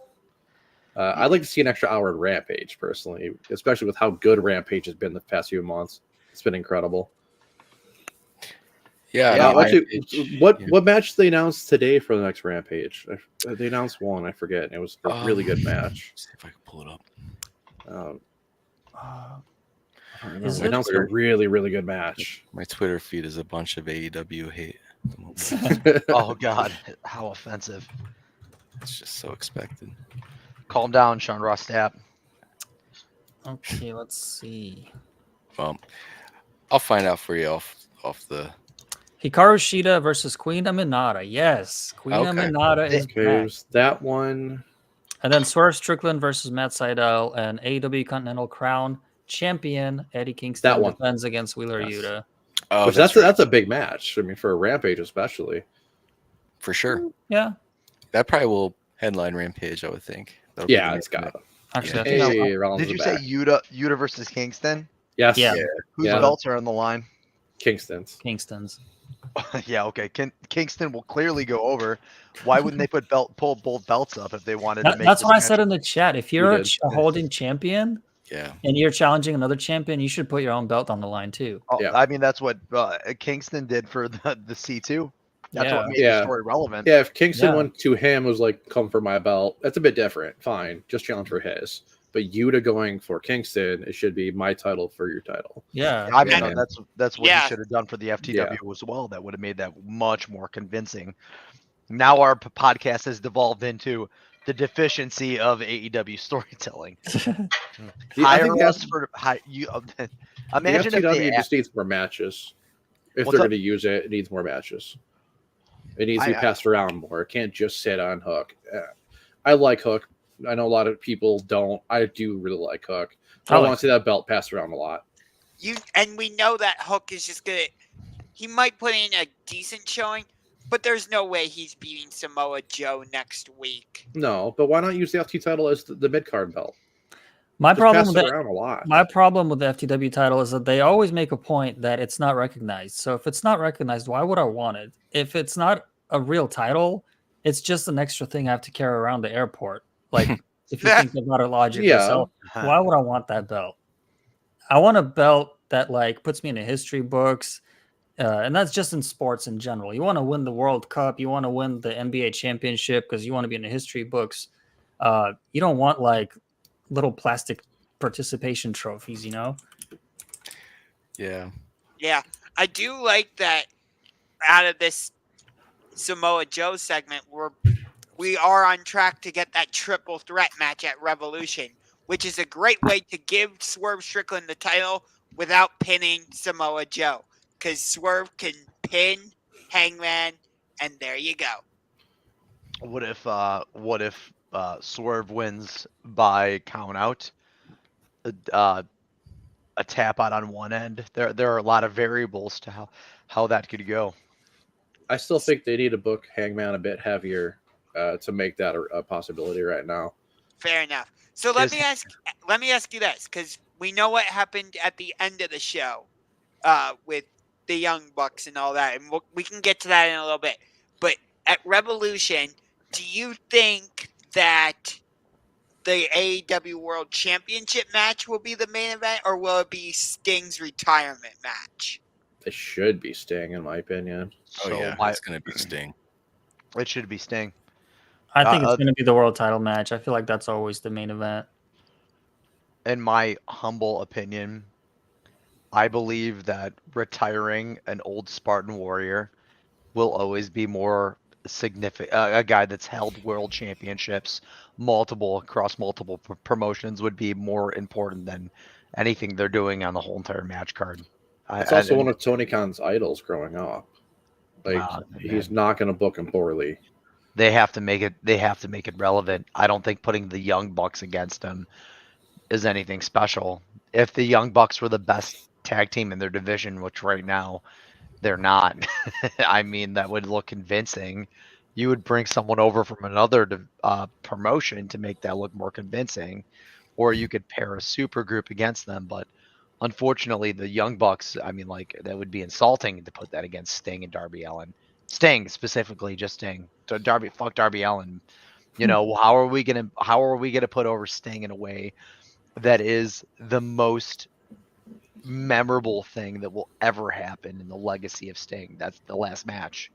Speaker 5: I'd like to see an extra hour in Rampage, personally, especially with how good Rampage has been the past few months. It's been incredible.
Speaker 3: Yeah.
Speaker 5: Actually, what match they announced today for the next Rampage? They announced one. I forget. It was a really good match.
Speaker 3: See if I can pull it up.
Speaker 5: I don't remember. They announced a really, really good match.
Speaker 3: My Twitter feed is a bunch of AEW hate.
Speaker 1: Oh God, how offensive!
Speaker 3: It's just so expected.
Speaker 1: Calm down, Sean Ross Stapp.
Speaker 4: Okay, let's see.
Speaker 3: Well, I'll find out for you off the.
Speaker 4: Hikaru Shida versus Queen Aminata. Yes, Queen Aminata is back.
Speaker 5: That one.
Speaker 4: And then Swerve Strickland versus Matt Sydal, and AEW Continental Crown champion Eddie Kingston defends against Wheeler Yuta.
Speaker 5: Oh, that's a big match. I mean, for a Rampage especially.
Speaker 3: For sure.
Speaker 4: Yeah.
Speaker 3: That probably will headline Rampage, I would think.
Speaker 5: Yeah, it's got it.
Speaker 4: Actually,
Speaker 1: did you say Yuta versus Kingston?
Speaker 5: Yes.
Speaker 4: Yeah.
Speaker 1: Whose belts are on the line?
Speaker 5: Kingston's.
Speaker 4: Kingston's.
Speaker 1: Yeah, okay. Kingston will clearly go over. Why wouldn't they pull both belts up if they wanted to make
Speaker 4: That's
Speaker 1: this
Speaker 4: what I
Speaker 1: match?
Speaker 4: said in the chat. If you're
Speaker 5: did.
Speaker 4: a holding champion
Speaker 3: Yeah.
Speaker 4: and you're challenging another champion, you should put your own belt on the line too.
Speaker 1: Oh,
Speaker 5: Yeah.
Speaker 1: I mean, that's what Kingston did for the C2. That's what made the
Speaker 5: Yeah.
Speaker 1: story relevant.
Speaker 5: Yeah, if Kingston
Speaker 4: Yeah.
Speaker 5: went to him was like, come for my belt, that's a bit different. Fine, just challenge for his. But Yuta going for Kingston, it should be my title for your title.
Speaker 4: Yeah.
Speaker 1: I mean,
Speaker 5: And-
Speaker 1: that's what
Speaker 2: Yeah.
Speaker 1: he should have done for the FTW as well. That would have made that much more convincing. Now our podcast has devolved into the deficiency of AEW storytelling.
Speaker 5: I
Speaker 1: Hire
Speaker 5: think
Speaker 1: us for you.
Speaker 5: The
Speaker 1: Imagine if
Speaker 5: FTW
Speaker 1: they
Speaker 5: just needs more matches. If
Speaker 1: What's
Speaker 5: they're
Speaker 1: up?
Speaker 5: going to use it, it needs more matches. It needs to be passed around more. It can't just sit on Hook. I like Hook. I know a lot of people don't. I do really like Hook. I want to see that belt passed around a lot.
Speaker 2: And we know that Hook is just gonna. He might put in a decent showing, but there's no way he's beating Samoa Joe next week.
Speaker 5: No, but why not use the FT title as the mid card belt?
Speaker 4: My
Speaker 5: Just
Speaker 4: problem
Speaker 5: pass
Speaker 4: with
Speaker 5: it
Speaker 4: that,
Speaker 5: around a lot.
Speaker 4: my problem with the FTW title is that they always make a point that it's not recognized. So if it's not recognized, why would I want it? If it's not a real title, it's just an extra thing I have to carry around the airport. Like if you think about it logically.
Speaker 5: Yeah.
Speaker 4: So why would I want that belt? I want a belt that like puts me in the history books. And that's just in sports in general. You want to win the World Cup, you want to win the NBA championship because you want to be in the history books. You don't want like little plastic participation trophies, you know?
Speaker 3: Yeah.
Speaker 2: Yeah, I do like that. Out of this Samoa Joe segment, we are on track to get that triple threat match at Revolution, which is a great way to give Swerve Strickland the title without pinning Samoa Joe, because Swerve can pin Hangman, and there you go.
Speaker 1: What if Swerve wins by count out? A tap out on one end. There are a lot of variables to how that could go.
Speaker 5: I still think they need to book Hangman a bit heavier to make that a possibility right now.
Speaker 2: Fair enough. So let
Speaker 1: Is-
Speaker 2: me ask you this, because we know what happened at the end of the show with the Young Bucks and all that, and we can get to that in a little bit. But at Revolution, do you think that the AEW World Championship match will be the main event, or will it be Sting's retirement match?
Speaker 5: It should be Sting, in my opinion.
Speaker 3: Oh
Speaker 1: So
Speaker 3: yeah,
Speaker 1: why-
Speaker 3: it's gonna be Sting.
Speaker 1: It should be Sting.
Speaker 4: I think it's
Speaker 1: Uh,
Speaker 4: going to be the world title match. I feel like that's always the main event.
Speaker 1: In my humble opinion, I believe that retiring an old Spartan warrior will always be more significant. A guy that's held world championships, across multiple promotions, would be more important than anything they're doing on the whole entire match card.
Speaker 5: It's also one of Tony Khan's idols growing up. Like he's
Speaker 1: man.
Speaker 5: not going to book him poorly.
Speaker 1: They have to make it. They have to make it relevant. I don't think putting the Young Bucks against him is anything special. If the Young Bucks were the best tag team in their division, which right now they're not, I mean that would look convincing. You would bring someone over from another promotion to make that look more convincing, or you could pair a super group against them. But unfortunately, the Young Bucks, I mean, like that would be insulting to put that against Sting and Darby Allin. Sting specifically, just Sting. So fuck Darby Allin. You know, how are we gonna put over Sting in a way that is the most memorable thing that will ever happen in the legacy of Sting? That's the last match.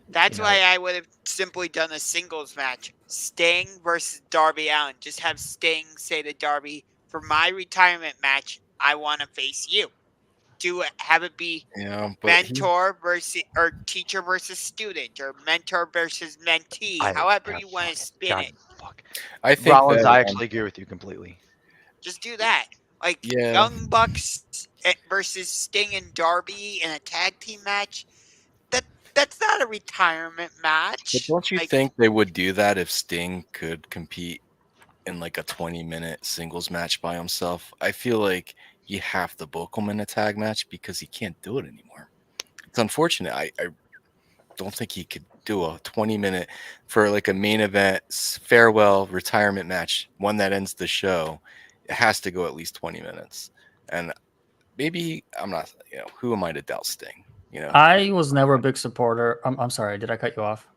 Speaker 2: That's
Speaker 1: You know.
Speaker 2: why I would have simply done a singles match. Sting versus Darby Allin. Just have Sting say to Darby, for my retirement match, I want to face you. Have it be
Speaker 3: Yeah, but
Speaker 2: mentor versus or teacher versus student, or mentor versus mentee, however you want to spin it.
Speaker 1: Fuck.
Speaker 3: I think
Speaker 1: Rollins,
Speaker 3: that,
Speaker 1: I actually agree with you completely.
Speaker 2: Just do that. Like
Speaker 3: Yeah.
Speaker 2: Young Bucks versus Sting and Darby in a tag team match. That's not a retirement match.
Speaker 3: But don't you
Speaker 2: Like,
Speaker 3: think they would do that if Sting could compete in like a 20-minute singles match by himself? I feel like you have to book him in a tag match because he can't do it anymore. It's unfortunate. I don't think he could do a 20-minute for like a main event farewell retirement match, one that ends the show. It has to go at least 20 minutes. And maybe I'm not. Who am I to doubt Sting?
Speaker 4: I was never a big supporter. I'm sorry. Did I cut you off?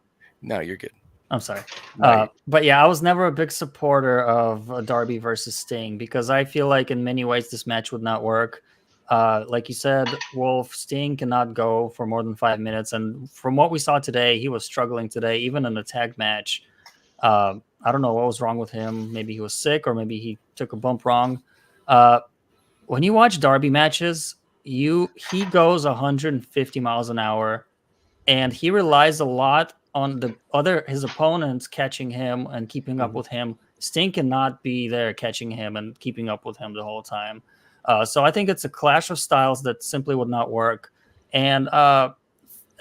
Speaker 3: No, you're good.
Speaker 4: I'm sorry.
Speaker 3: No,
Speaker 4: But yeah, I was never a big supporter of Darby versus Sting because I feel like in many ways this match would not work. Like you said, Wolf, Sting cannot go for more than 5 minutes. And from what we saw today, he was struggling today, even in a tag match. I don't know what was wrong with him. Maybe he was sick or maybe he took a bump wrong. When you watch Darby matches, he goes 150 miles an hour and he relies a lot on his opponents catching him and keeping up with him. Sting cannot be there catching him and keeping up with him the whole time. So I think it's a clash of styles that simply would not work. And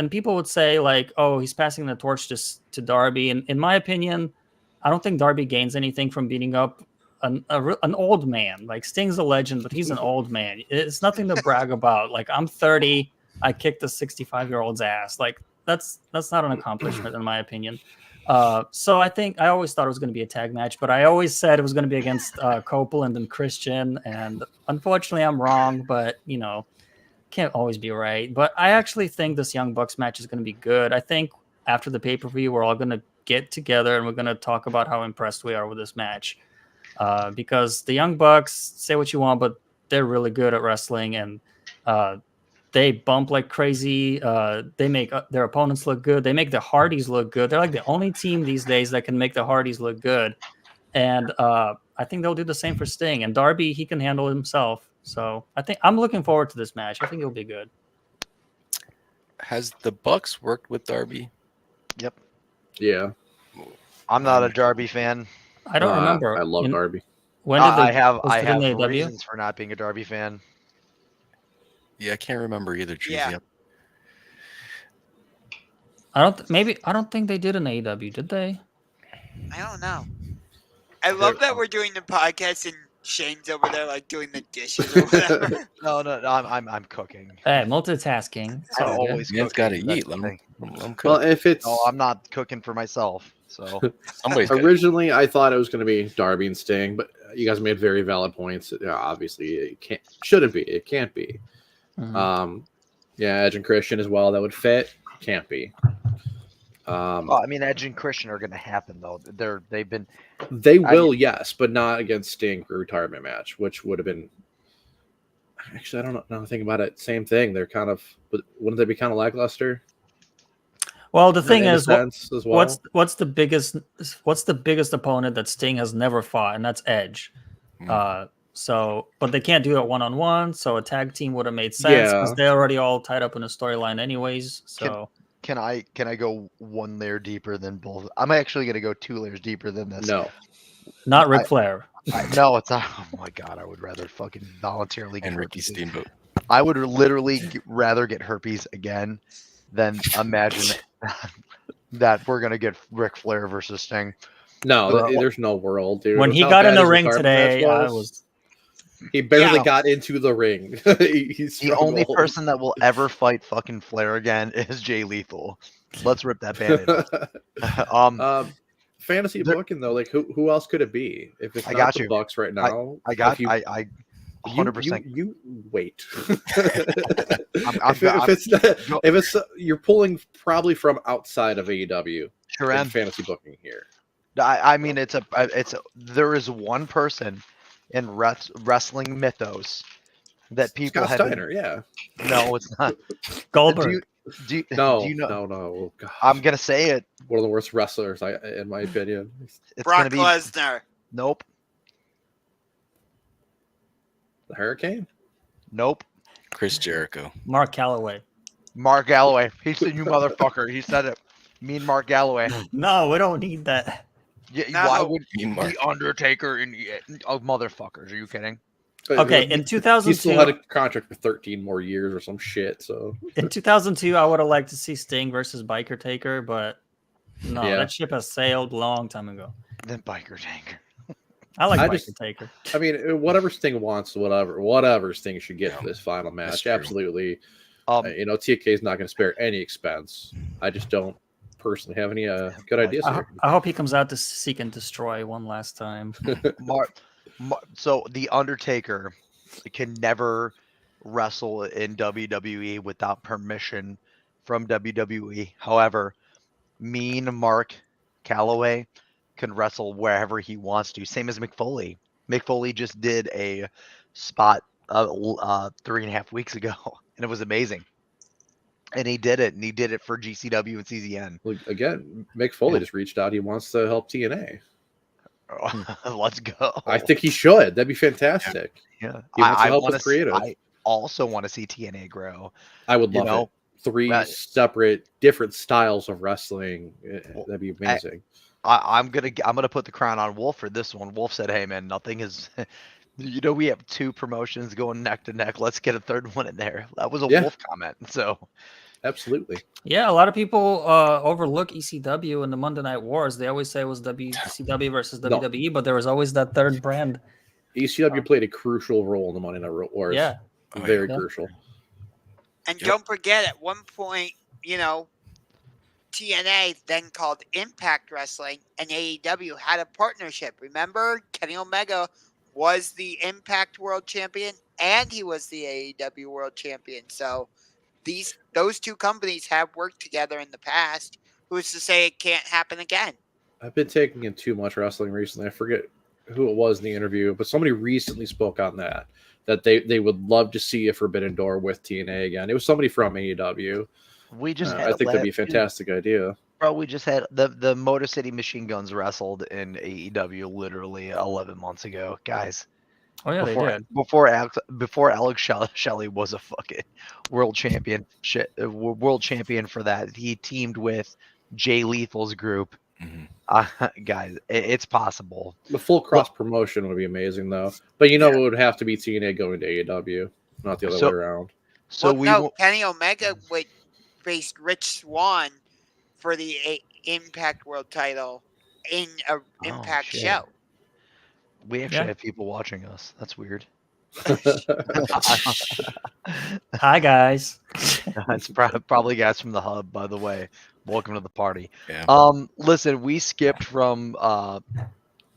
Speaker 4: people would say like, "Oh, he's passing the torch to Darby." And in my opinion, I don't think Darby gains anything from beating up an old man. Like Sting's a legend, but he's an old man. It's nothing to brag about. Like I'm 30. I kicked a 65-year-old's ass. Like that's not an accomplishment in my opinion. So I always thought it was going to be a tag match, but I always said it was going to be against Copeland and Christian, and unfortunately I'm wrong. But can't always be right. But I actually think this Young Bucks match is going to be good. I think after the pay-per-view, we're all going to get together and we're going to talk about how impressed we are with this match. Because the Young Bucks, say what you want, but they're really good at wrestling, and they bump like crazy. They make their opponents look good. They make the Hardys look good. They're like the only team these days that can make the Hardys look good. And I think they'll do the same for Sting. And Darby, he can handle himself. So I think I'm looking forward to this match. I think it'll be good.
Speaker 3: Has the Bucks worked with Darby?
Speaker 1: Yep.
Speaker 5: Yeah.
Speaker 1: I'm not a Darby fan.
Speaker 4: I don't remember.
Speaker 5: I love Darby.
Speaker 4: When did
Speaker 1: I have
Speaker 4: in AEW?
Speaker 1: reasons for not being a Darby fan.
Speaker 3: Yeah, I can't remember either.
Speaker 2: Yeah.
Speaker 4: I don't think they did an AEW, did they?
Speaker 2: I don't know. I love that we're doing the podcast and Shane's over there like doing the dishes or whatever.
Speaker 1: No, I'm cooking.
Speaker 4: Hey, multitasking. It's
Speaker 1: I'm
Speaker 4: all good.
Speaker 1: always
Speaker 3: Man's
Speaker 1: cooking.
Speaker 3: got to
Speaker 1: That's
Speaker 3: eat.
Speaker 1: the thing.
Speaker 3: I'm
Speaker 5: Well,
Speaker 3: cooking.
Speaker 5: if it's
Speaker 1: No, I'm not cooking for myself. So
Speaker 3: Somebody's got
Speaker 5: originally, I thought it was going to be Darby and Sting, but you guys made very valid points. Obviously, it shouldn't be. It can't be.
Speaker 4: Mhm.
Speaker 5: Yeah, Edge and Christian as well. That would fit. Can't be.
Speaker 1: well, I mean, Edge and Christian are going to happen though. They've been.
Speaker 5: They will, yes, but not against Sting for a retirement match, which would have been. Actually, I don't know. Now I think about it. Same thing. They're kind of. Wouldn't they be kind of lackluster?
Speaker 4: Well, the thing
Speaker 5: In a
Speaker 4: is,
Speaker 5: sense as well?
Speaker 4: what's the biggest opponent that Sting has never fought, and that's Edge. So, but they can't do it one-on-one. So a tag team would have made sense because
Speaker 5: Yeah.
Speaker 4: they're already all tied up in a storyline, anyways. So
Speaker 1: Can I go one layer deeper than both? I'm actually going to go 2 layers deeper than this.
Speaker 5: No.
Speaker 4: not Ric Flair.
Speaker 1: No, it's not. Oh my god, I would rather fucking voluntarily get
Speaker 3: and Ricky
Speaker 1: herpes.
Speaker 3: Steamboat.
Speaker 1: I would literally rather get herpes again than imagine that we're gonna get Ric Flair versus Sting.
Speaker 5: No,
Speaker 1: Bro.
Speaker 5: there's no world, dude.
Speaker 4: When
Speaker 5: With
Speaker 4: he
Speaker 5: how
Speaker 4: got in
Speaker 5: bad
Speaker 4: the
Speaker 5: his
Speaker 4: ring
Speaker 5: retirement match
Speaker 4: today, I was.
Speaker 5: He barely
Speaker 1: Yeah.
Speaker 5: got into the ring. He's
Speaker 1: The only person that will ever fight fucking Flair again is Jay Lethal. Let's rip that band-aid.
Speaker 5: Fantasy
Speaker 1: There-
Speaker 5: booking though, like who else could it be? If it's
Speaker 1: I
Speaker 5: not
Speaker 1: got
Speaker 5: the
Speaker 1: you.
Speaker 5: Bucks right now,
Speaker 1: I got.
Speaker 5: if you,
Speaker 1: I 100%.
Speaker 5: You wait.
Speaker 1: I'm-
Speaker 5: if it's you're pulling probably from outside of AEW
Speaker 1: Sure
Speaker 5: in
Speaker 1: am.
Speaker 5: fantasy booking here.
Speaker 1: I mean, there is one person in wrestling mythos that people
Speaker 5: Scott
Speaker 1: have.
Speaker 5: Steiner, yeah.
Speaker 1: No, it's not.
Speaker 4: Goldberg.
Speaker 1: Do you
Speaker 5: No,
Speaker 1: know?
Speaker 5: no. Oh, God.
Speaker 1: I'm gonna say it.
Speaker 5: One of the worst wrestlers, in my opinion.
Speaker 1: It's
Speaker 2: Brock
Speaker 1: gonna be
Speaker 2: Lesnar.
Speaker 1: nope,
Speaker 5: The Hurricane.
Speaker 1: nope.
Speaker 3: Chris Jericho.
Speaker 4: Mark Calloway.
Speaker 1: Mark Galloway. He said, "You motherfucker." He said it. Mean Mark Galloway.
Speaker 4: No, we don't need that.
Speaker 1: Yeah,
Speaker 2: No.
Speaker 1: why would
Speaker 3: Mean Mark.
Speaker 1: the Undertaker and oh, motherfuckers? Are you kidding?
Speaker 4: Okay, in
Speaker 5: He still had
Speaker 4: 2002,
Speaker 5: a contract for 13 more years or some shit. So
Speaker 4: in 2002, I would have liked to see Sting versus Biker Taker, but no,
Speaker 5: Yeah.
Speaker 4: that ship has sailed a long time ago.
Speaker 1: Then Biker Tanker.
Speaker 4: I like
Speaker 5: I
Speaker 4: Biker
Speaker 5: just-
Speaker 4: Taker.
Speaker 5: I mean, whatever Sting wants, whatever Sting should get for this final match.
Speaker 3: true.
Speaker 5: Absolutely.
Speaker 1: Um,
Speaker 5: TK is not going to spare any expense. I just don't personally have any good ideas here.
Speaker 4: I hope he comes out to seek and destroy one last time.
Speaker 1: so the Undertaker can never wrestle in WWE without permission from WWE. However, Mean Mark Calloway can wrestle wherever he wants to. Same as Mick Foley. Mick Foley just did a spot 3.5 weeks ago, and it was amazing. And he did it, and he did it for GCW and CZN.
Speaker 5: Look, again, Mick Foley
Speaker 1: Yeah.
Speaker 5: just reached out. He wants to help TNA.
Speaker 1: Let's go.
Speaker 5: I think he should. That'd be fantastic.
Speaker 1: Yeah,
Speaker 5: He wants to help
Speaker 1: wanna
Speaker 5: with creative.
Speaker 1: I also want to see TNA grow.
Speaker 5: I would
Speaker 1: You
Speaker 5: love
Speaker 1: know,
Speaker 5: it. Three
Speaker 1: right.
Speaker 5: separate, different styles of wrestling.
Speaker 1: Well,
Speaker 5: That'd be amazing.
Speaker 1: I'm gonna put the crown on Wolf for this one. Wolf said, "Hey man, nothing is." We have 2 promotions going neck to neck. Let's get a third one in there. That was a
Speaker 5: Yeah.
Speaker 1: Wolf comment. So
Speaker 5: Absolutely.
Speaker 4: Yeah, a lot of people overlook ECW and the Monday Night Wars. They always say it was WCW versus
Speaker 5: No.
Speaker 4: WWE, but there was always that third brand.
Speaker 5: ECW played a crucial role in the Monday Night Wars.
Speaker 4: Yeah.
Speaker 3: Oh, yeah.
Speaker 5: Very
Speaker 4: Yeah.
Speaker 5: crucial.
Speaker 2: And
Speaker 3: Yep.
Speaker 2: don't forget, at one point, TNA, then called Impact Wrestling, and AEW had a partnership. Remember, Kenny Omega was the Impact World Champion, and he was the AEW World Champion. So those 2 companies have worked together in the past. Who's to say it can't happen again?
Speaker 5: I've been taking in too much wrestling recently. I forget who it was in the interview, but somebody recently spoke on that they would love to see a Forbidden Door with TNA again. It was somebody from AEW.
Speaker 1: we just had
Speaker 5: I think that'd be a
Speaker 1: last-
Speaker 5: fantastic idea.
Speaker 1: Bro, we just had the Motor City Machine Guns wrestled in AEW literally 11 months ago, guys.
Speaker 4: Oh yeah, they did.
Speaker 1: Before Alex Shelley was a fucking world champion for that. He teamed with Jay Lethal's group.
Speaker 3: Mhm.
Speaker 1: Guys, it's possible.
Speaker 5: The full cross promotion would be amazing, though. But it would have to be TNA going to AEW, not the other
Speaker 1: So-
Speaker 5: way around.
Speaker 1: So
Speaker 2: Kenny Omega would face Rich Swann for the Impact World title in a Impact
Speaker 1: shit.
Speaker 2: show.
Speaker 1: we actually
Speaker 4: Yeah.
Speaker 1: have people watching us. That's weird.
Speaker 4: Hi guys.
Speaker 1: It's probably guys from the hub, by the way. Welcome to the party.
Speaker 3: Yeah.
Speaker 1: Listen, we skipped from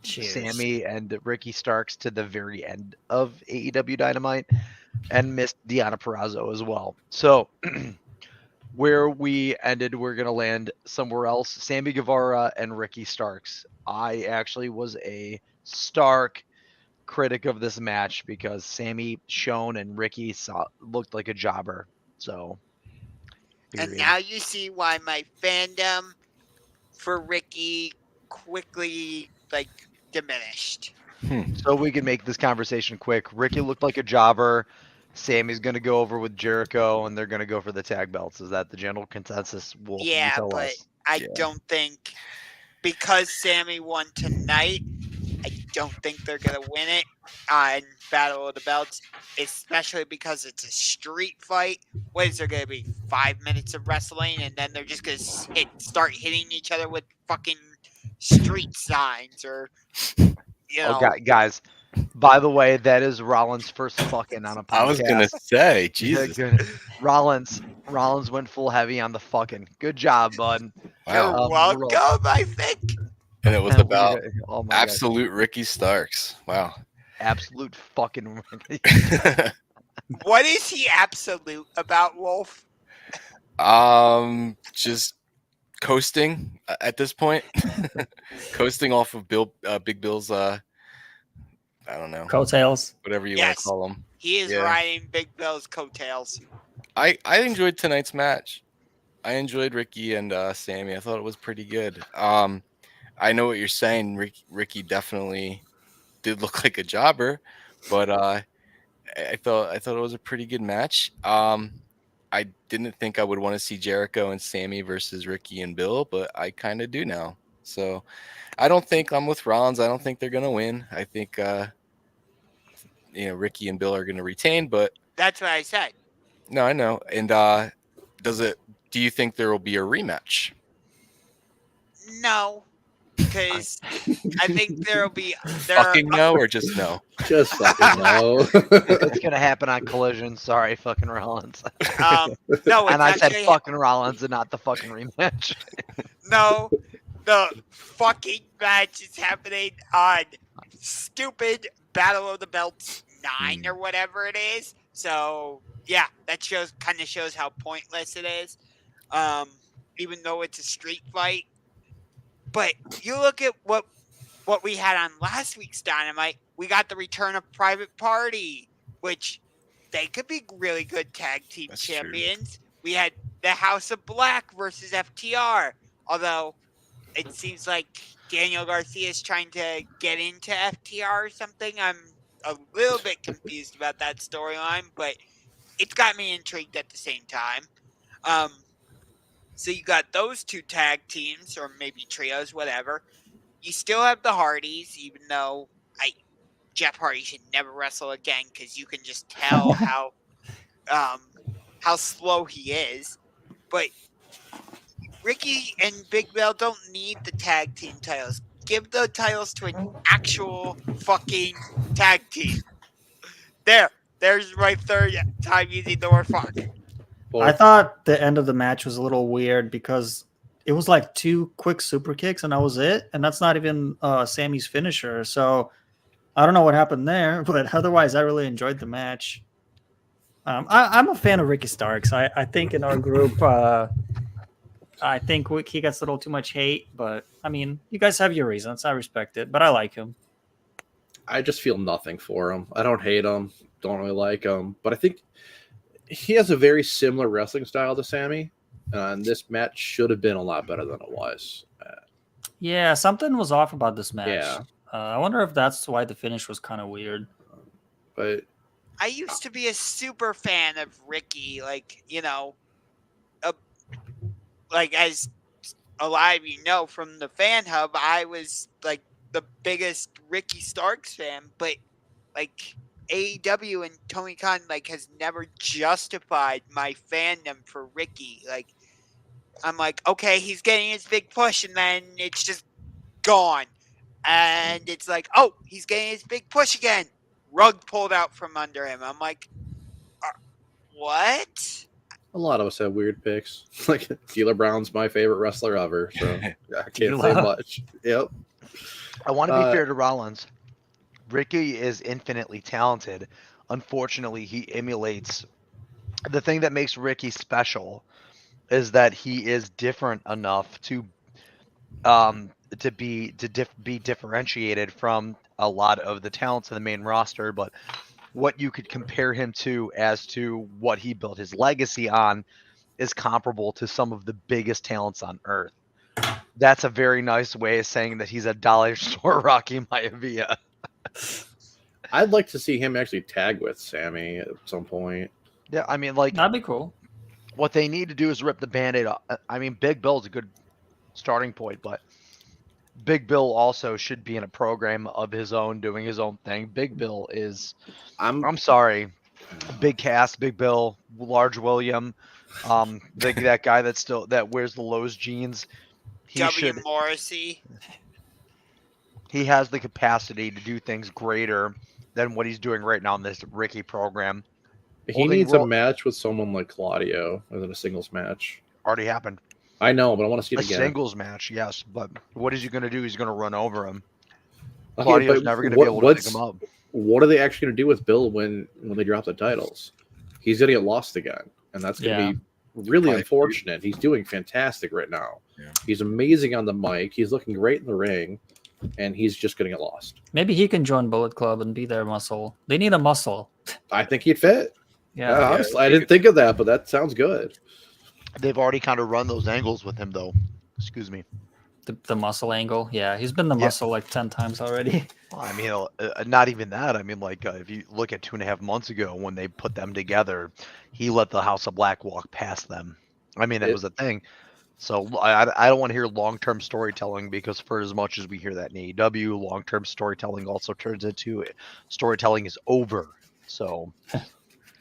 Speaker 4: Cheers.
Speaker 1: Sammy and Ricky Starks to the very end of AEW Dynamite and missed Deonna Purrazzo as well. So where we ended, we're going to land somewhere else. Sammy Guevara and Ricky Starks. I actually was a stark critic of this match because Sammy shone and Ricky looked like a jobber. So,
Speaker 2: And
Speaker 1: period.
Speaker 2: now you see why my fandom for Ricky quickly diminished.
Speaker 1: So we can make this conversation quick. Ricky looked like a jobber. Sammy's going to go over with Jericho, and they're going to go for the tag belts. Is that the general consensus? Wolf, you
Speaker 2: Yeah,
Speaker 1: tell
Speaker 2: but
Speaker 1: us.
Speaker 2: I
Speaker 3: Yeah.
Speaker 2: don't think, because Sammy won tonight, I don't think they're going to win it on Battle of the Belts, especially because it's a street fight. What is there going to be, 5 minutes of wrestling, and then they're just going to start hitting each other with fucking street signs or,
Speaker 1: Guys, by the way, that is Rollins' first fucking on a podcast.
Speaker 3: I was gonna say,
Speaker 1: Yeah,
Speaker 3: Jesus.
Speaker 1: good. Rollins went full heavy on the fucking. Good job, bud.
Speaker 3: Wow.
Speaker 2: You're
Speaker 1: we're
Speaker 2: welcome, I think.
Speaker 3: And it was about
Speaker 1: Oh my God.
Speaker 3: absolute Ricky Starks. Wow.
Speaker 1: Absolute fucking.
Speaker 2: What is he absolute about, Wolf?
Speaker 3: Just coasting at this point. Coasting off of Big Bill's I don't know,
Speaker 4: Coattails.
Speaker 3: whatever you want
Speaker 2: Yes.
Speaker 3: to call them.
Speaker 2: He is
Speaker 3: Yeah.
Speaker 2: riding Big Bill's coattails.
Speaker 3: I enjoyed tonight's match. I enjoyed Ricky and Sammy. I thought it was pretty good. I know what you're saying. Ricky definitely did look like a jobber, but I thought it was a pretty good match. I didn't think I would want to see Jericho and Sammy versus Ricky and Bill, but I kind of do now. So I don't think I'm with Rollins. I don't think they're gonna win. I think Ricky and Bill are gonna retain, but
Speaker 2: That's what I said.
Speaker 3: no, I know. And do you think there will be a rematch?
Speaker 2: No, because I think there'll be
Speaker 3: Fucking no, or just no?
Speaker 5: Just fucking no.
Speaker 1: It's gonna happen on Collision. Sorry, fucking Rollins.
Speaker 2: no. It's
Speaker 1: And I said
Speaker 2: actually
Speaker 1: fucking Rollins and not the fucking rematch.
Speaker 2: no. The fucking match is happening on stupid Battle of the Belts 9 or whatever it is. So yeah, that kind of shows how pointless it is. Even though it's a street fight. But you look at what we had on last week's Dynamite. We got the return of Private Party, which they could be really good tag team
Speaker 3: That's true.
Speaker 2: champions. We had the House of Black versus FTR, although it seems like Daniel Garcia is trying to get into FTR or something. I'm a little bit confused about that storyline, but it's got me intrigued at the same time. So you got those two tag teams, or maybe trios, whatever. You still have the Hardys, even though Jeff Hardy should never wrestle again because you can just tell how slow he is. But Ricky and Big Bill don't need the tag team titles. Give the titles to an actual fucking tag team. There's my third time using the word fuck.
Speaker 4: I thought the end of the match was a little weird because it was like 2 quick super kicks and that was it. And that's not even Sammy's finisher. So I don't know what happened there, but otherwise I really enjoyed the match. I'm a fan of Ricky Starks. I think in our group, I think he gets a little too much hate, but I mean, you guys have your reasons. I respect it, but I like him.
Speaker 5: I just feel nothing for him. I don't hate him. Don't really like him, but I think he has a very similar wrestling style to Sammy, and this match should have been a lot better than it was.
Speaker 4: Yeah, something was off about this match.
Speaker 5: Yeah.
Speaker 4: I wonder if that's why the finish was kind of weird.
Speaker 5: But
Speaker 2: I used to be a super fan of Ricky, like, you know, like as a lot of you know from the fan hub, I was like the biggest Ricky Starks fan, but like AEW and Tony Khan has never justified my fandom for Ricky. Like, I'm like, okay, he's getting his big push, and then it's just gone. And it's like, oh, he's getting his big push again. Rug pulled out from under him. I'm like, what?
Speaker 5: a lot of us have weird picks. Like Keeler Brown's my favorite wrestler ever, so I can't say much. Yep.
Speaker 1: I want to be fair to Rollins. Ricky is infinitely talented. Unfortunately, he emulates the thing that makes Ricky special is that he is different enough to be differentiated from a lot of the talents in the main roster. But what you could compare him to as to what he built his legacy on is comparable to some of the biggest talents on earth. That's a very nice way of saying that he's a dollar store Rocky Maivia.
Speaker 5: I'd like to see him actually tag with Sammy at some point.
Speaker 1: Yeah, I mean, like,
Speaker 4: That'd be cool.
Speaker 1: what they need to do is rip the Band-Aid off. I mean, Big Bill's a good starting point, but Big Bill also should be in a program of his own, doing his own thing. Big Bill is, I'm sorry, Big Cass, Big Bill, Large William, that guy that wears the Lowe's jeans.
Speaker 2: Morrissey.
Speaker 1: He has the capacity to do things greater than what he's doing right now in this Ricky program.
Speaker 5: He needs a match with someone like Claudio, as in a singles match.
Speaker 1: Already happened.
Speaker 5: I know, but I want to see it again.
Speaker 1: A singles match, yes, but what is he going to do? He's going to run over him. Claudio's never going to be able to pick him up.
Speaker 5: What are they actually going to do with Bill when they drop the titles? He's going to get lost again, and that's going to be really unfortunate. He's doing fantastic right now. Yeah. He's amazing on the mic. He's looking great in the ring, and he's just going to get lost.
Speaker 4: Maybe he can join Bullet Club and be their muscle. They need a muscle.
Speaker 5: I think he'd fit.
Speaker 4: Yeah,
Speaker 5: honestly, I didn't think of that, but that sounds good.
Speaker 1: They've already kind of run those angles with him, though. Excuse me.
Speaker 4: The muscle angle, yeah, he's been the muscle like 10 times already.
Speaker 1: Well, I mean, not even that. I mean, like if you look at 2.5 months ago when they put them together, he let the House of Black walk past them. I mean, that was a thing. So I don't want to hear long-term storytelling because for as much as we hear that in AEW, long-term storytelling also turns into storytelling is over. So,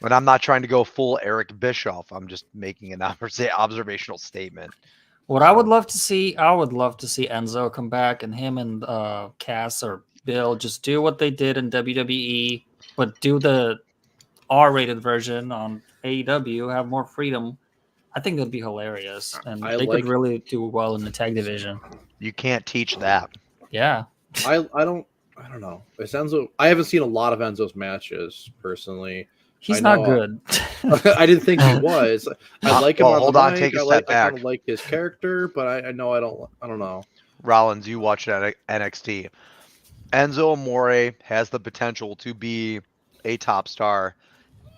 Speaker 1: but I'm not trying to go full Eric Bischoff. I'm just making an observational statement.
Speaker 4: What I would love to see Enzo come back and him and Cass or Bill just do what they did in WWE, but do the R-rated version on AEW, have more freedom. I think that'd be hilarious, and they could really do well in the tag division.
Speaker 1: You can't teach that.
Speaker 4: Yeah,
Speaker 5: I don't know. It's Enzo. I haven't seen a lot of Enzo's matches personally.
Speaker 4: He's
Speaker 5: I
Speaker 4: not
Speaker 5: know.
Speaker 4: good.
Speaker 5: I didn't think he was. I like him
Speaker 1: well,
Speaker 5: on
Speaker 1: hold
Speaker 5: the
Speaker 1: on,
Speaker 5: mic.
Speaker 1: take a
Speaker 5: I
Speaker 1: step
Speaker 5: kind
Speaker 1: back.
Speaker 5: of like his character, but I know I don't know.
Speaker 1: Rollins, you watched at NXT. Enzo Amore has the potential to be a top star.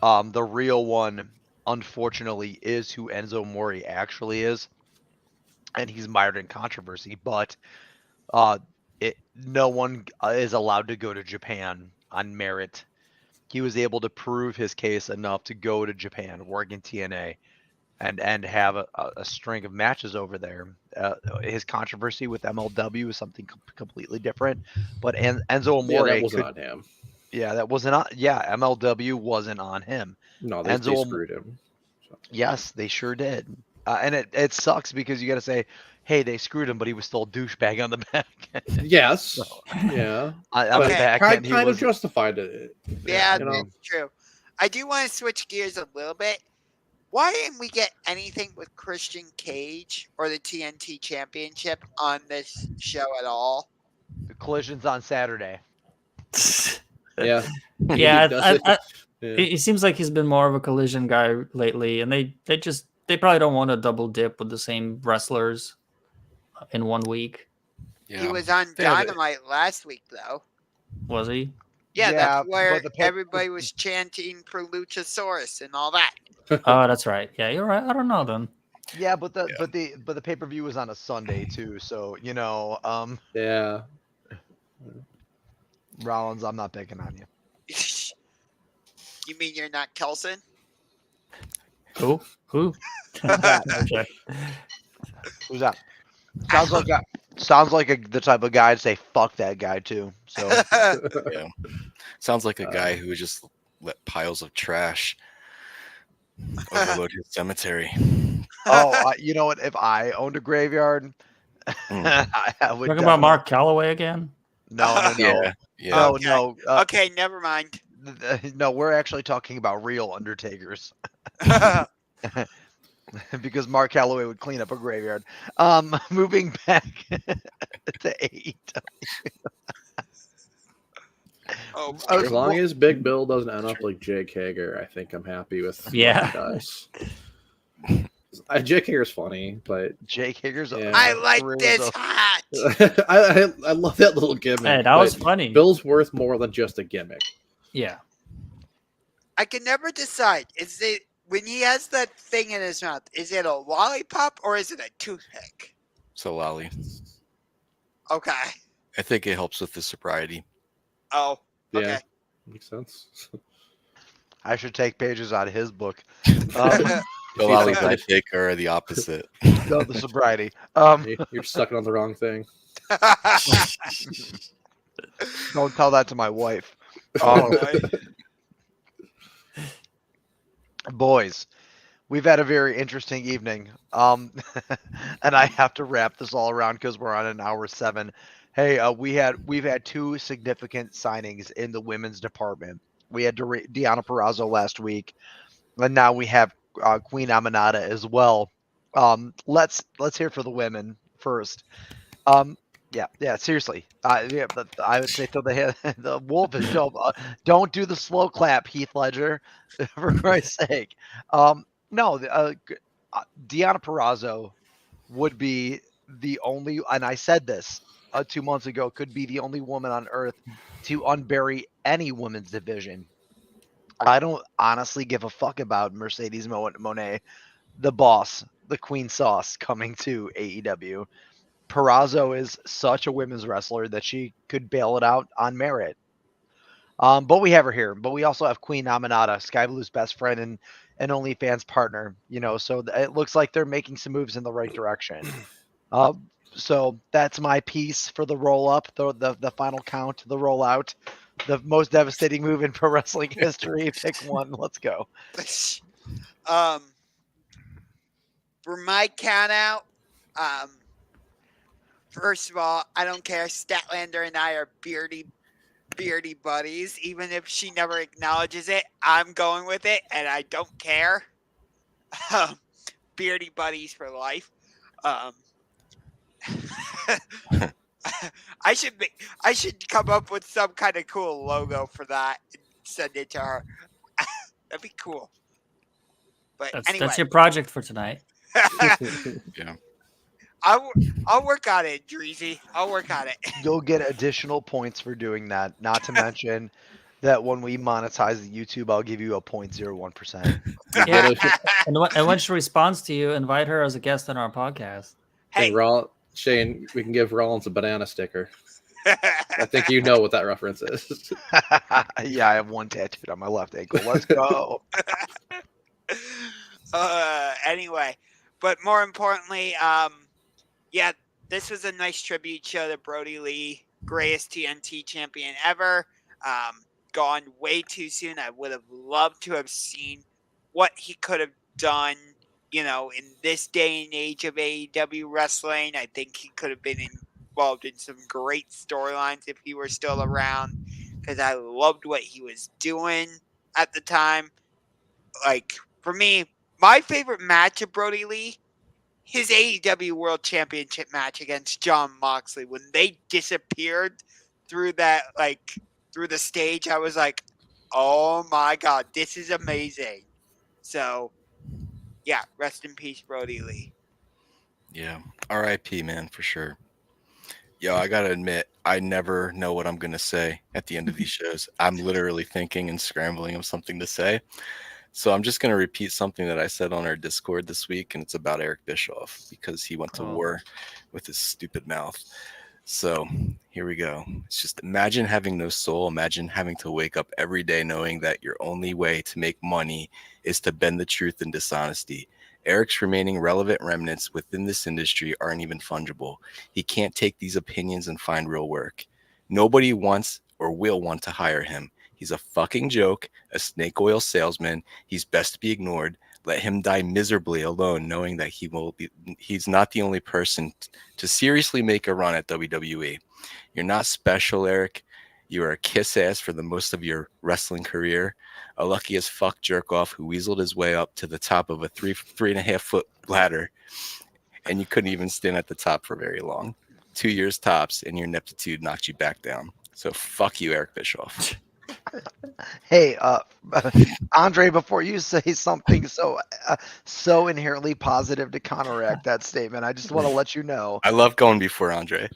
Speaker 1: The real one, unfortunately, is who Enzo Amore actually is, and he's mired in controversy. But uh, no one is allowed to go to Japan on merit. He was able to prove his case enough to go to Japan, work in TNA, and have a string of matches over there. His controversy with MLW is something completely different, but Enzo
Speaker 5: Yeah, that
Speaker 1: Amore
Speaker 5: wasn't
Speaker 1: could.
Speaker 5: on him.
Speaker 1: Yeah, that wasn't on. Yeah, MLW wasn't on him.
Speaker 5: No, they
Speaker 1: Enzo,
Speaker 5: screwed him. So.
Speaker 1: yes, they sure did. And it sucks because you got to say, hey, they screwed him, but he was still a douchebag on the back end.
Speaker 5: Yes, yeah,
Speaker 1: On the
Speaker 2: Okay.
Speaker 1: back end, he
Speaker 5: kind
Speaker 1: was.
Speaker 5: of justified it.
Speaker 2: Yeah,
Speaker 5: you know.
Speaker 2: that's true. I do want to switch gears a little bit. Why didn't we get anything with Christian Cage or the TNT Championship on this show at all?
Speaker 1: The collision's on Saturday.
Speaker 5: Yeah,
Speaker 4: Yeah,
Speaker 5: does
Speaker 4: I,
Speaker 5: it.
Speaker 4: I,
Speaker 5: Yeah.
Speaker 4: it seems like he's been more of a collision guy lately, and they probably don't want to double dip with the same wrestlers in 1 week.
Speaker 2: He
Speaker 3: Yeah.
Speaker 2: was on
Speaker 3: They had it.
Speaker 2: Dynamite last week, though.
Speaker 4: Was he?
Speaker 2: Yeah,
Speaker 1: Yeah,
Speaker 2: that's where
Speaker 1: but the
Speaker 2: everybody was chanting for Luchasaurus and all that.
Speaker 4: Oh, that's right. Yeah, you're right. I don't know then.
Speaker 1: Yeah, but the
Speaker 3: Yeah.
Speaker 1: pay per view was on a Sunday too, so
Speaker 5: Yeah.
Speaker 1: Rollins, I'm not picking on you.
Speaker 2: You mean you're not Kelson?
Speaker 4: Who?
Speaker 1: that?
Speaker 4: Okay.
Speaker 1: Who's that? Sounds like the type of guy to say fuck that guy too. So
Speaker 3: Yeah. Sounds like a guy who would just let piles of trash overload his cemetery.
Speaker 1: you know what? If I owned a graveyard,
Speaker 3: Mm.
Speaker 1: I would.
Speaker 4: Talking about Mark Calloway again?
Speaker 1: No.
Speaker 3: Yeah. Yeah.
Speaker 1: No,
Speaker 2: Okay.
Speaker 1: no.
Speaker 2: Okay, never mind.
Speaker 1: No, we're actually talking about real undertakers because Mark Calloway would clean up a graveyard. Moving back to AEW.
Speaker 2: Oh,
Speaker 5: As long as Big Bill doesn't end up like Jake Hager, I think I'm happy with what
Speaker 4: Yeah.
Speaker 5: he does. Jake Hager's funny, but
Speaker 1: Jake Hager's.
Speaker 5: Yeah.
Speaker 2: I like
Speaker 1: career
Speaker 2: this
Speaker 1: was a-
Speaker 2: hat.
Speaker 5: I love that little gimmick.
Speaker 4: Hey, that was
Speaker 5: but
Speaker 4: funny.
Speaker 5: Bill's worth more than just a gimmick.
Speaker 4: Yeah.
Speaker 2: I can never decide. Is it when he has that thing in his mouth? Is it a lollipop or is it a toothpick?
Speaker 3: So Lolly.
Speaker 2: Okay.
Speaker 3: I think it helps with the sobriety.
Speaker 2: Oh.
Speaker 5: Yeah,
Speaker 2: Okay.
Speaker 5: makes sense.
Speaker 1: I should take pages out of his book.
Speaker 3: The
Speaker 5: If
Speaker 3: Lollies
Speaker 5: you-
Speaker 3: I take are the opposite.
Speaker 1: No, the sobriety.
Speaker 5: You're sucking on the wrong thing.
Speaker 1: Don't tell that to my wife. Boys, we've had a very interesting evening. And I have to wrap this all around because we're on an hour 7. Hey, we've had 2 significant signings in the women's department. We had Deanna Purrazzo last week, and now we have Queen Aminata as well. Let's hear for the women first. Yeah, seriously. But I would say to the Wolfish, don't do the slow clap, Heath Ledger, for Christ's sake. No, Deanna Purrazzo would be the only, and I said this 2 months ago, could be the only woman on earth to unbury any women's division. I don't honestly give a fuck about Mercedes Moné, the boss, the queen sauce, coming to AEW. Purrazzo is such a women's wrestler that she could bail it out on merit. But we have her here. But we also have Queen Aminata, Sky Blue's best friend and OnlyFans partner. So it looks like they're making some moves in the right direction. So that's my piece for the roll up, the final count, the rollout, the most devastating move in pro wrestling history. Pick one. Let's go.
Speaker 2: For my count out, first of all, I don't care. Statlander and I are beardy buddies. Even if she never acknowledges it, I'm going with it, and I don't care. Beardy buddies for life. I should come up with some kind of cool logo for that and send it to her. That'd be cool. But
Speaker 4: That's
Speaker 2: anyway,
Speaker 4: your project for tonight.
Speaker 3: Yeah.
Speaker 2: I'll work on it, Dreezy. I'll work on it.
Speaker 1: You'll get additional points for doing that. Not to mention that when we monetize the YouTube, I'll give you a 0.01%.
Speaker 5: You
Speaker 4: Yeah.
Speaker 5: get a
Speaker 4: And when she responds to you, invite her as a guest on our podcast.
Speaker 2: Hey,
Speaker 5: Shane. We can give Rollins a banana sticker. I think you know what that reference is.
Speaker 1: Yeah, I have one tattooed on my left ankle. Let's go.
Speaker 2: anyway, but more importantly, yeah, this was a nice tribute show to Brody Lee, greatest TNT champion ever. Gone way too soon. I would have loved to have seen what he could have done, in this day and age of AEW wrestling. I think he could have been involved in some great storylines if he were still around, because I loved what he was doing at the time. Like, for me, my favorite match of Brody Lee, his AEW World Championship match against Jon Moxley, when they disappeared through that, through the stage, I was like, oh my God, this is amazing. So, yeah, rest in peace, Brody Lee.
Speaker 3: Yeah. R.I.P. man, for sure. Yo, I gotta admit, I never know what I'm gonna say at the end of these shows. I'm literally thinking and scrambling of something to say. So I'm just gonna repeat something that I said on our Discord this week, and it's about Eric Bischoff because he went to war with his stupid mouth. So here we go. It's just imagine having no soul. Imagine having to wake up every day knowing that your only way to make money is to bend the truth and dishonesty. Eric's remaining relevant remnants within this industry aren't even fungible. He can't take these opinions and find real work. Nobody wants or will want to hire him. He's a fucking joke, a snake oil salesman. He's best to be ignored. Let him die miserably alone, knowing that he's not the only person to seriously make a run at WWE. You're not special, Eric. You are a kiss ass for the most of your wrestling career. A lucky as fuck jerk off who weaseled his way up to the top of a 3.5 foot ladder, and you couldn't even stand at the top for very long. 2 years tops, and your ineptitude knocked you back down. So fuck you, Eric Bischoff.
Speaker 1: Hey, Andre, before you say something so inherently positive to counteract that statement, I just want to let you know.
Speaker 3: I love going before Andre.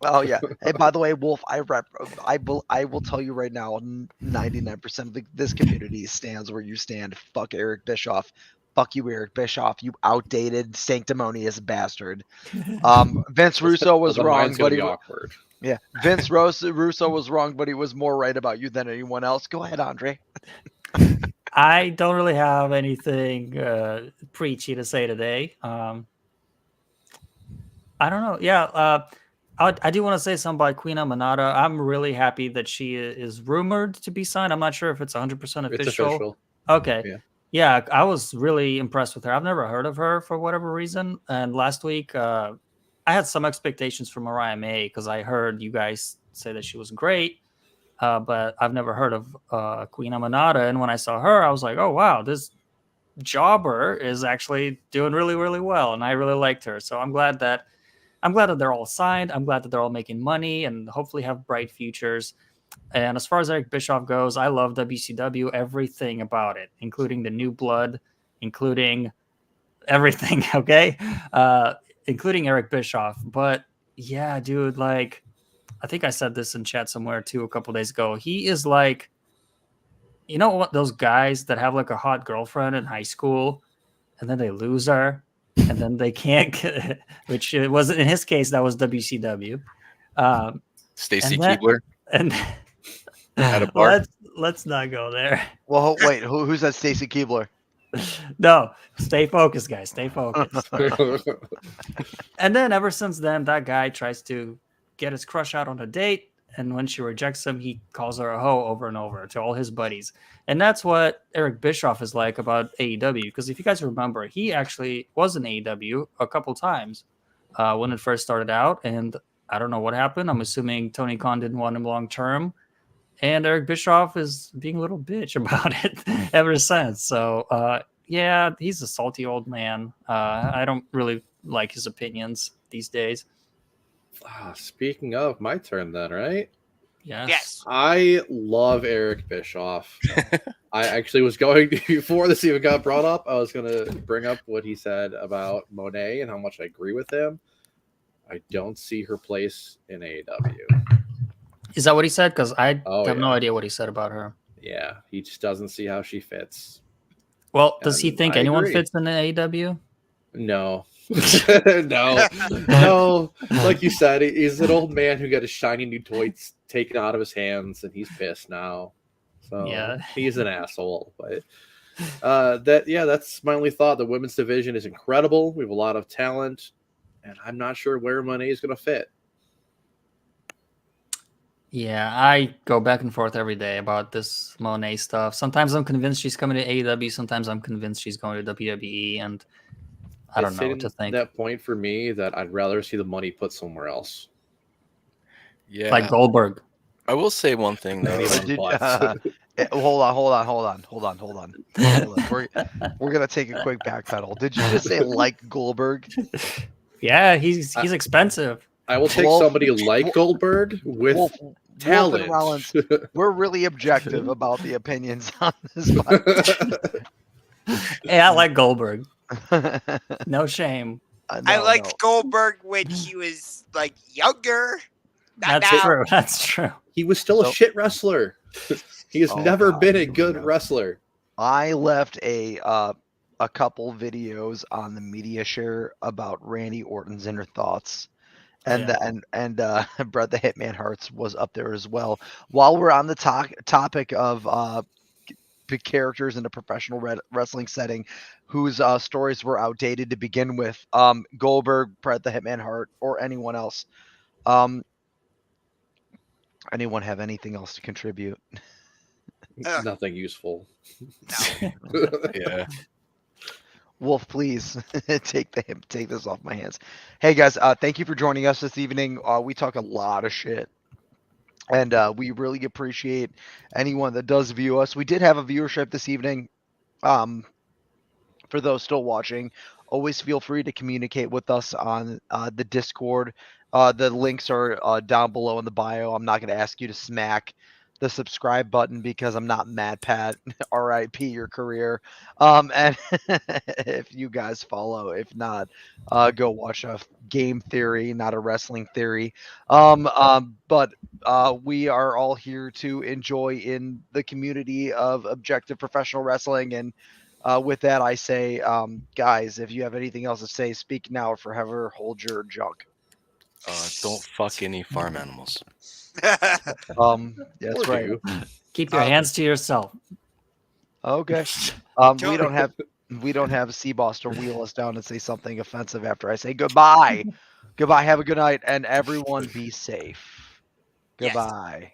Speaker 1: Oh yeah. Hey, by the way, Wolf, I will tell you right now, 99% of this community stands where you stand. Fuck Eric Bischoff. Fuck you, Eric Bischoff. You outdated, sanctimonious bastard. Vince Russo was
Speaker 5: The
Speaker 1: wrong,
Speaker 5: mind's gonna
Speaker 1: but
Speaker 5: be awkward.
Speaker 1: yeah, Vince Russo was wrong, but he was more right about you than anyone else. Go ahead, Andre.
Speaker 4: I don't really have anything preachy to say today. I don't know. Yeah, I do want to say something about Queen Amanada. I'm really happy that she is rumored to be signed. I'm not sure if it's 100% official.
Speaker 5: It's official.
Speaker 4: Okay. Yeah, I was really impressed with her. I've never heard of her for whatever reason. And last week, I had some expectations for Mariah May because I heard you guys say that she was great. But I've never heard of Queen Amanada. And when I saw her, I was like, oh, wow, this jobber is actually doing really, really well. And I really liked her. So I'm glad that they're all signed. I'm glad that they're all making money and hopefully have bright futures. And as far as Eric Bischoff goes, I love WCW, everything about it, including the new blood, including everything, okay? Including Eric Bischoff. But yeah, dude, like, I think I said this in chat somewhere too a couple days ago. He is like, you know what, those guys that have like a hot girlfriend in high school and then they lose her and then they can't get, which it wasn't in his case, that was WCW.
Speaker 3: Stacy
Speaker 4: and that-
Speaker 3: Keibler
Speaker 4: And
Speaker 3: at a bar.
Speaker 4: let's not go there.
Speaker 1: Well, wait, who's that? Stacy Keibler?
Speaker 4: No, stay focused, guys. Stay focused. And then ever since then, that guy tries to get his crush out on a date. And when she rejects him, he calls her a hoe over and over to all his buddies. And that's what Eric Bischoff is like about AEW. Because if you guys remember, he actually was in AEW a couple times when it first started out. And I don't know what happened. I'm assuming Tony Khan didn't want him long term. And Eric Bischoff is being a little bitch about it ever since. So, yeah, he's a salty old man. I don't really like his opinions these days.
Speaker 5: Speaking of, my turn then, right?
Speaker 2: Yes.
Speaker 5: I love Eric Bischoff. I actually was going to, before this even got brought up, I was going to bring up what he said about Monet and how much I agree with him. I don't see her place in AEW.
Speaker 4: Is that what he said? Because I
Speaker 5: Oh,
Speaker 4: have no
Speaker 5: yeah.
Speaker 4: idea what he said about her.
Speaker 5: Yeah, he just doesn't see how she fits.
Speaker 4: Well, does he
Speaker 5: And
Speaker 4: think
Speaker 5: I
Speaker 4: anyone
Speaker 5: agree.
Speaker 4: fits in the AEW?
Speaker 5: No. no. Like you said, he's an old man who got his shiny new toys taken out of his hands, and he's pissed now. So
Speaker 4: Yeah.
Speaker 5: he's an asshole. But that's my only thought. The women's division is incredible. We have a lot of talent, and I'm not sure where Monet is going to fit.
Speaker 4: Yeah, I go back and forth every day about this Monet stuff. Sometimes I'm convinced she's coming to AEW. Sometimes I'm convinced she's going to WWE, and I don't
Speaker 5: It's
Speaker 4: know what to
Speaker 5: hitting
Speaker 4: think.
Speaker 5: that point for me that I'd rather see the money put somewhere else.
Speaker 3: Yeah,
Speaker 4: Like Goldberg.
Speaker 3: I will say one thing though.
Speaker 5: Anyone
Speaker 1: Did-
Speaker 5: but.
Speaker 1: hold on. We're gonna take a quick backpedal. Did you just say like Goldberg?
Speaker 4: Yeah, he's expensive.
Speaker 5: I will take
Speaker 1: Wolf-
Speaker 5: somebody like Goldberg with
Speaker 1: Wolf and
Speaker 5: talent.
Speaker 1: Rollins, we're really objective about the opinions on this podcast.
Speaker 4: Hey, I like Goldberg. No shame.
Speaker 2: I liked Goldberg when he was like younger. Not
Speaker 4: That's
Speaker 2: now.
Speaker 4: true. That's true.
Speaker 5: He was still
Speaker 1: So-
Speaker 5: a shit wrestler. He has
Speaker 1: Oh,
Speaker 5: never
Speaker 1: God,
Speaker 5: been a
Speaker 1: here we
Speaker 5: good
Speaker 1: go.
Speaker 5: wrestler.
Speaker 1: I left a couple videos on the media share about Randy Orton's inner thoughts. And Bret the Hitman Hart's was up there as well. While we're on the topic of characters in a professional wrestling setting whose stories were outdated to begin with, Goldberg, Bret the Hitman Hart, or anyone else. Anyone have anything else to contribute?
Speaker 2: Ugh.
Speaker 5: Nothing useful.
Speaker 3: Yeah.
Speaker 1: Wolf, please take this off my hands. Hey guys, thank you for joining us this evening. We talk a lot of shit, and we really appreciate anyone that does view us. We did have a viewership this evening. For those still watching, always feel free to communicate with us on the Discord. The links are down below in the bio. I'm not going to ask you to smack the subscribe button because I'm not Mad Pat. R.I.P. your career. And if you guys follow, if not, go watch a game theory, not a wrestling theory. But we are all here to enjoy in the community of objective professional wrestling. And with that, I say, guys, if you have anything else to say, speak now or forever hold your junk.
Speaker 3: Don't fuck any farm animals.
Speaker 1: That's
Speaker 5: Or
Speaker 1: right.
Speaker 5: do.
Speaker 4: Keep your hands to yourself.
Speaker 1: Okay. We don't have C-Boss to wheel us down and say something offensive after I say goodbye. Goodbye. Have a good night, and everyone be safe.
Speaker 2: Yes.
Speaker 1: Goodbye.